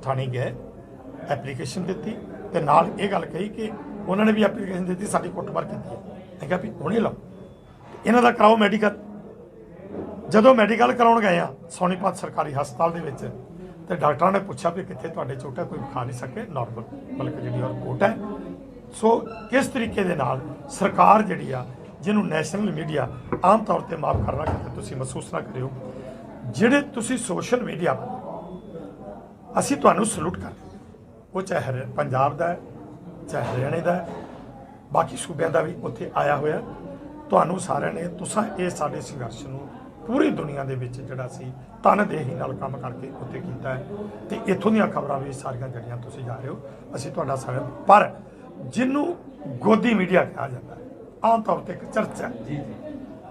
ਥਾਣੇ ਗਏ, ਐਪਲੀਕੇਸ਼ਨ ਦਿੱਤੀ ਤੇ ਨਾਲ ਇਹ ਗੱਲ ਕਹੀ ਕਿ ਉਹਨਾਂ ਨੇ ਵੀ ਐਪਲੀਕੇਸ਼ਨ ਦਿੱਤੀ, ਸਾਡੀ ਕੁੱਟਮਾਰ ਕੀਤੀ ਹੈ। ਮੈਂ ਕਿਹਾ ਵੀ ਹੁਣੇ ਲਓ, ਇਹਨਾਂ ਦਾ ਕਰਾਓ ਮੈਡੀਕਲ। ਜਦੋਂ ਮੈਡੀਕਲ ਕਰਾਉਣ ਗਏ ਆ ਸੋਨੀਪਤ ਸਰਕਾਰੀ ਹਸਪਤਾਲ ਦੇ ਵਿੱਚ, ਤੇ ਡਾਕਟਰਾਂ ਨੇ ਪੁੱਛਿਆ ਵੀ ਕਿੱਥੇ ਤੁਹਾਡੇ ਚੋਟ ਹੈ, ਕੋਈ ਖਾ ਨਹੀਂ ਸਕੇ, ਨਾਰਮਲ ਬਲਕਿ ਜਿਹੜੀ ਉਹ ਰਿਪੋਰਟ ਹੈ। ਸੋ ਕਿਸ ਤਰੀਕੇ ਦੇ ਨਾਲ ਸਰਕਾਰ ਜਿਹੜੀ ਆ, ਜਿਹਨੂੰ ਨੈਸ਼ਨਲ ਮੀਡੀਆ ਆਮ ਤੌਰ ਤੇ ਮਾਫ ਕਰਨਾ ਕਿਤੇ ਤੁਸੀਂ ਮਹਿਸੂਸ ਨਾ ਕਰਿਓ, ਜਿਹੜੇ ਤੁਸੀਂ ਸੋਸ਼ਲ ਮੀਡੀਆ ਅਸੀਂ ਤੁਹਾਨੂੰ ਸਲੂਟ ਕਰਦੇ, ਉਹ ਚਾਹੇ ਪੰਜਾਬ ਦਾ ਹੈ, ਚਾਹੇ ਹਰਿਆਣੇ ਦਾ ਹੈ, ਬਾਕੀ ਸੂਬਿਆਂ ਦਾ ਵੀ ਉੱਥੇ ਆਇਆ ਹੋਇਆ। ਤੁਹਾਨੂੰ ਸਾਰਿਆਂ ਨੇ, ਤੁਸੀਂ ਇਹ ਸਾਡੇ ਸੰਘਰਸ਼ ਨੂੰ ਪੂਰੀ ਦੁਨੀਆ ਦੇ ਵਿੱਚ ਜਿਹੜਾ ਸੀ ਤਨਦੇਹੀ ਨਾਲ ਕੰਮ ਕਰਕੇ ਉੱਥੇ ਕੀਤਾ ਹੈ, ਤੇ ਇੱਥੋਂ ਦੀਆਂ ਖਬਰਾਂ ਵੀ ਸਾਰੀਆਂ ਜਿਹੜੀਆਂ ਤੁਸੀਂ ਜਾ ਰਹੇ ਹੋ, ਅਸੀਂ ਤੁਹਾਡਾ ਸਾਰਿਆਂ ਪਰ ਜਿਹਨੂੰ ਗੋਦੀ ਮੀਡੀਆ ਕਿਹਾ ਜਾਂਦਾ ਹੈ, ਆਮ ਤੌਰ ਤੇ ਇੱਕ ਚਰਚਾ,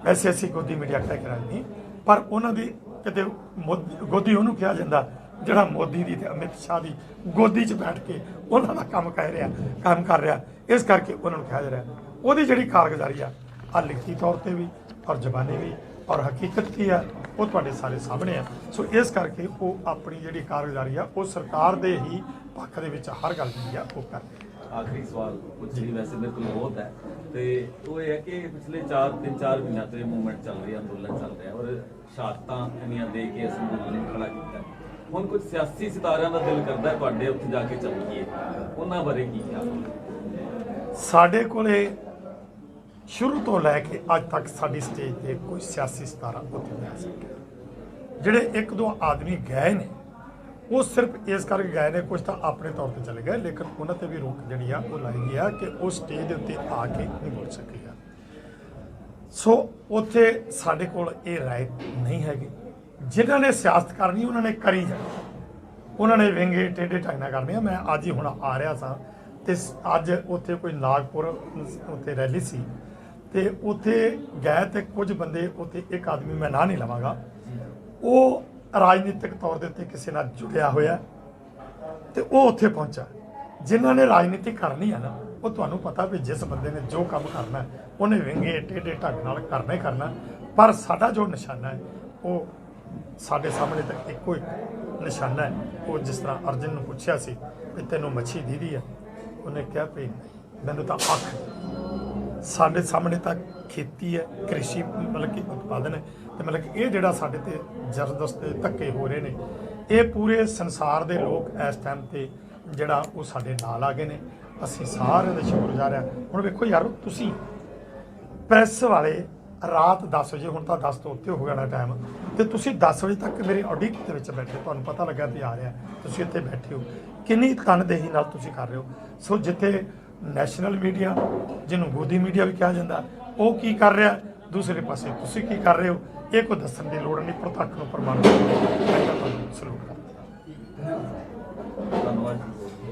ਵੈਸੇ ਅਸੀਂ ਗੋਦੀ ਮੀਡੀਆ ਕਹਿ ਕੇ ਰਾਜੀ ਨਹੀਂ, ਪਰ ਉਹਨਾਂ ਦੀ ਕਿਤੇ ਗੋਦੀ ਉਹਨੂੰ ਕਿਹਾ ਜਾਂਦਾ ਜਿਹੜਾ ਮੋਦੀ ਦੀ ਤੇ ਅਮਿਤ ਸ਼ਾਹ ਦੀ ਗੋਦੀ 'ਚ ਬੈਠ ਕੇ ਉਹਨਾਂ ਦਾ ਕੰਮ ਕਰ ਰਿਹਾ, ਇਸ ਕਰਕੇ ਉਹਨਾਂ ਨੂੰ ਕਿਹਾ ਜਾ ਰਿਹਾ। ਉਹਦੀ ਜਿਹੜੀ ਕਾਰਗੁਜ਼ਾਰੀ ਆ ਲਿਖਤੀ ਤੌਰ ਤੇ ਵੀ ਔਰ ਜ਼ਬਾਨੀ ਵੀ ਔਰ ਹਕੀਕਤ ਕੀ ਆ, ਉਹ ਤੁਹਾਡੇ ਸਾਰੇ ਸਾਹਮਣੇ ਆ। ਸੋ ਇਸ ਕਰਕੇ ਉਹ ਆਪਣੀ ਜਿਹੜੀ ਕਾਰਗੁਜ਼ਾਰੀ ਆ, ਉਹ ਸਰਕਾਰ ਦੇ ਹੀ ਪੱਖ ਦੇ ਵਿੱਚ ਹਰ ਗੱਲ ਜਿਹੜੀ ਆ ਉਹ ਕਰਦੇ। ਆਖਰੀ ਸਵਾਲ ਪੁੱਛਣੀ ਵੈਸੇ ਮੇਰੇ ਕੋਲ ਬਹੁਤ ਹੈ, ਤੇ ਉਹ ਇਹ ਹੈ ਕਿ ਪਿਛਲੇ 3-4 ਮਹੀਨਿਆਂ ਤੋਂ ਇਹ ਮੂਵਮੈਂਟ ਚੱਲ ਰਹੀ ਹੈ, ਅੰਦੋਲਨ ਚੱਲ ਰਿਹਾ, ਔਰ ਸ਼ਹਾਦਤਾਂ ਇੰਨੀਆਂ ਦੇ ਕੇ ਇਸ ਅੰਦੋਲਨ ਨੂੰ ਖੜਾ ਕੀਤਾ। ਹੁਣ ਕੁਝ ਸਿਆਸੀ ਸਿਤਾਰਿਆਂ ਦਾ ਦਿਲ ਕਰਦਾ ਤੁਹਾਡੇ ਉੱਥੇ ਜਾ ਕੇ ਚਮਕੀਏ, ਉਹਨਾਂ ਬਾਰੇ ਕੀ ਖਿਆਲ? ਸਾਡੇ ਕੋਲੇ ਸ਼ੁਰੂ ਤੋਂ ਲੈ ਕੇ ਅੱਜ ਤੱਕ ਸਾਡੀ ਸਟੇਜ ਤੇ ਕੋਈ ਸਿਆਸੀ ਸਿਤਾਰਾ ਉੱਥੇ ਨਹੀਂ ਆ ਸਕਿਆ। ਜਿਹੜੇ ਇੱਕ ਦੋ ਆਦਮੀ ਗਏ ਨੇ, ਉਹ ਸਿਰਫ ਇਸ ਕਰਕੇ ਗਏ ਨੇ, ਕੁਝ ਤਾਂ ਆਪਣੇ ਤੌਰ ਤੇ ਚਲੇ ਗਏ, ਲੇਕਿਨ ਉਹਨਾਂ ਤੇ ਵੀ ਰੋਕ ਜਿਹੜੀ ਆ ਉਹ ਲਾਈ ਗਈ ਆ ਕਿ ਉਹ ਸਟੇਜ ਦੇ ਉੱਤੇ ਆ ਕੇ ਨਹੀਂ ਬੋਲ ਸਕੇਗਾ। ਸੋ ਉੱਥੇ ਸਾਡੇ ਕੋਲ ਇਹ ਰਾਏ ਨਹੀਂ ਹੈਗੀ। ਜਿਨ੍ਹਾਂ ਨੇ ਸਿਆਸਤ ਕਰਨੀ ਉਹਨਾਂ ਨੇ ਕਰੀ ਜਾਣੀ, ਉਹਨਾਂ ਨੇ ਵਿੰਗੇ ਟੇਢੇ ਢੰਗ ਨਾਲ ਕਰਨੇ ਆ। ਮੈਂ ਅੱਜ ਹੀ ਹੁਣ ਆ ਰਿਹਾ ਸਾਂ ਤੇ ਅੱਜ ਉੱਥੇ ਕੋਈ ਨਾਗਪੁਰ ਉੱਥੇ ਰੈਲੀ ਸੀ, ਤੇ ਉੱਥੇ ਗਏ ਤੇ ਕੁਝ ਬੰਦੇ ਉੱਥੇ, ਇੱਕ ਆਦਮੀ ਮੈਂ ਨਾਂ ਨਹੀਂ ਲਵਾਂਗਾ, ਉਹ ਰਾਜਨੀਤਿਕ ਤੌਰ ਦੇ ਉੱਤੇ ਕਿਸੇ ਨਾਲ ਜੁੜਿਆ ਹੋਇਆ, ਤੇ ਉਹ ਉੱਥੇ ਪਹੁੰਚਾ। ਜਿਨ੍ਹਾਂ ਨੇ ਰਾਜਨੀਤੀ ਕਰਨੀ ਆ ਨਾ, ਉਹ ਤੁਹਾਨੂੰ ਪਤਾ ਵੀ ਜਿਸ ਬੰਦੇ ਨੇ ਜੋ ਕੰਮ ਕਰਨਾ ਉਹਨੇ ਵਿੰਗੇ ਟੇਢੇ ਢੰਗ ਨਾਲ ਕਰਨਾ ਹੀ ਕਰਨਾ। ਪਰ ਸਾਡਾ ਜੋ ਨਿਸ਼ਾਨਾ ਹੈ, ਉਹ ਸਾਡੇ ਸਾਹਮਣੇ ਤਾਂ ਇੱਕੋ ਇੱਕ ਨਿਸ਼ਾਨਾ ਹੈ। ਉਹ ਜਿਸ ਤਰ੍ਹਾਂ ਅਰਜਨ ਨੂੰ ਪੁੱਛਿਆ ਸੀ ਵੀ ਤੈਨੂੰ ਮੱਛੀ ਦੀਦੀ ਆ, ਉਹਨੇ ਕਿਹਾ ਵੀ ਮੈਨੂੰ ਤਾਂ ਅੱਖ। ਸਾਡੇ ਸਾਹਮਣੇ ਤਾਂ ਖੇਤੀ ਹੈ, ਕ੍ਰਿਸ਼ੀ ਮਤਲਬ ਕਿ ਉਤਪਾਦਨ ਹੈ, ਤੇ ਮਤਲਬ ਕਿ ਇਹ ਜਿਹੜਾ ਸਾਡੇ ਤੇ ਜ਼ਬਰਦਸਤ ਧੱਕੇ ਹੋ ਰਹੇ ਨੇ, ਇਹ ਪੂਰੇ ਸੰਸਾਰ ਦੇ ਲੋਕ ਇਸ ਟਾਈਮ ਤੇ ਜਿਹੜਾ ਉਹ ਸਾਡੇ ਨਾਲ ਆ ਗਏ ਨੇ। ਅਸੀਂ ਸਾਰਿਆਂ ਦਾ ਸ਼ੁਕਰਗੁਜ਼ਾਰ ਹਾਂ। ਹੁਣ ਵੇਖੋ ਯਾਰੋ, ਤੁਸੀਂ ਪ੍ਰੈਸ ਵਾਲੇ ਰਾਤ 10 ਵਜੇ, ਹੁਣ ਤਾਂ 10 ਤੋਂ ਉੱਤੇ ਹੋ ਜਾਣਾ ਟਾਈਮ, ਤੇ ਤੁਸੀਂ 10 ਵਜੇ ਤੱਕ ਮੇਰੇ ਆਡਿਟ ਦੇ ਵਿੱਚ ਬੈਠੇ, ਤੁਹਾਨੂੰ ਪਤਾ ਲੱਗਾ ਵੀ ਆ ਰਿਹਾ, ਤੁਸੀਂ ਇੱਥੇ ਬੈਠੇ ਹੋ, ਕਿੰਨੀ ਤਨਦੇਹੀ ਨਾਲ ਤੁਸੀਂ ਕਰ ਰਹੇ ਹੋ। ਸੋ ਜਿੱਥੇ ਨੈਸ਼ਨਲ ਮੀਡੀਆ, ਜਿਹਨੂੰ ਗੋਦੀ ਮੀਡੀਆ ਵੀ ਕਿਹਾ ਜਾਂਦਾ, ਉਹ ਕੀ ਕਰ ਰਿਹਾ, ਦੂਸਰੇ ਪਾਸੇ ਤੁਸੀਂ ਕੀ ਕਰ ਰਹੇ ਹੋ, ਇਹ ਕੋਈ ਦੱਸਣ ਦੀ ਲੋੜ ਨਹੀਂ। ਪ੍ਰਤੱਖ ਨੂੰ ਪ੍ਰਮਾਣ ਸਲੂਟ ਕਰਦਾ। ਧੰਨਵਾਦ ਜੀ।